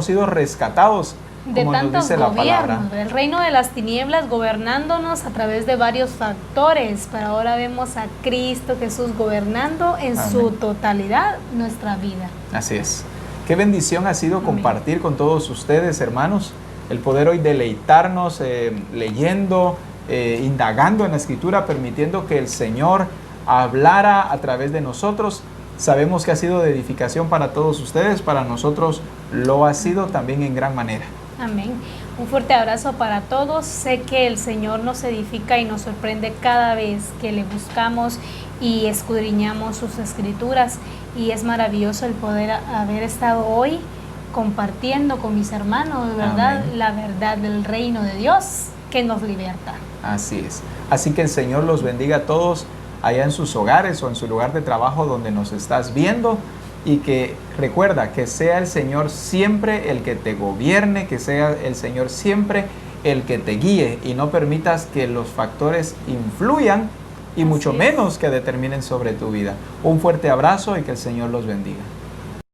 sido rescatados de como nos tantos dice la palabra. gobiernos, el reino de las tinieblas gobernándonos a través de varios factores, pero ahora vemos a Cristo Jesús gobernando en Amén. su totalidad nuestra vida. Así es. Qué bendición ha sido compartir con todos ustedes, hermanos, el poder hoy deleitarnos leyendo, indagando en la Escritura, permitiendo que el Señor hablara a través de nosotros. Sabemos que ha sido de edificación para todos ustedes, para nosotros lo ha sido también en gran manera. Amén. Un fuerte abrazo para todos. Sé que el Señor nos edifica y nos sorprende cada vez que le buscamos y escudriñamos sus escrituras. Y es maravilloso el poder haber estado hoy compartiendo con mis hermanos, ¿verdad? Amén. La verdad del reino de Dios que nos liberta. Así es. Así que el Señor los bendiga a todos allá en sus hogares o en su lugar de trabajo donde nos estás viendo. Y que recuerda que sea el Señor siempre el que te gobierne, que sea el Señor siempre el que te guíe y no permitas que los factores influyan y mucho menos que determinen sobre tu vida. Un fuerte abrazo y que el Señor los bendiga.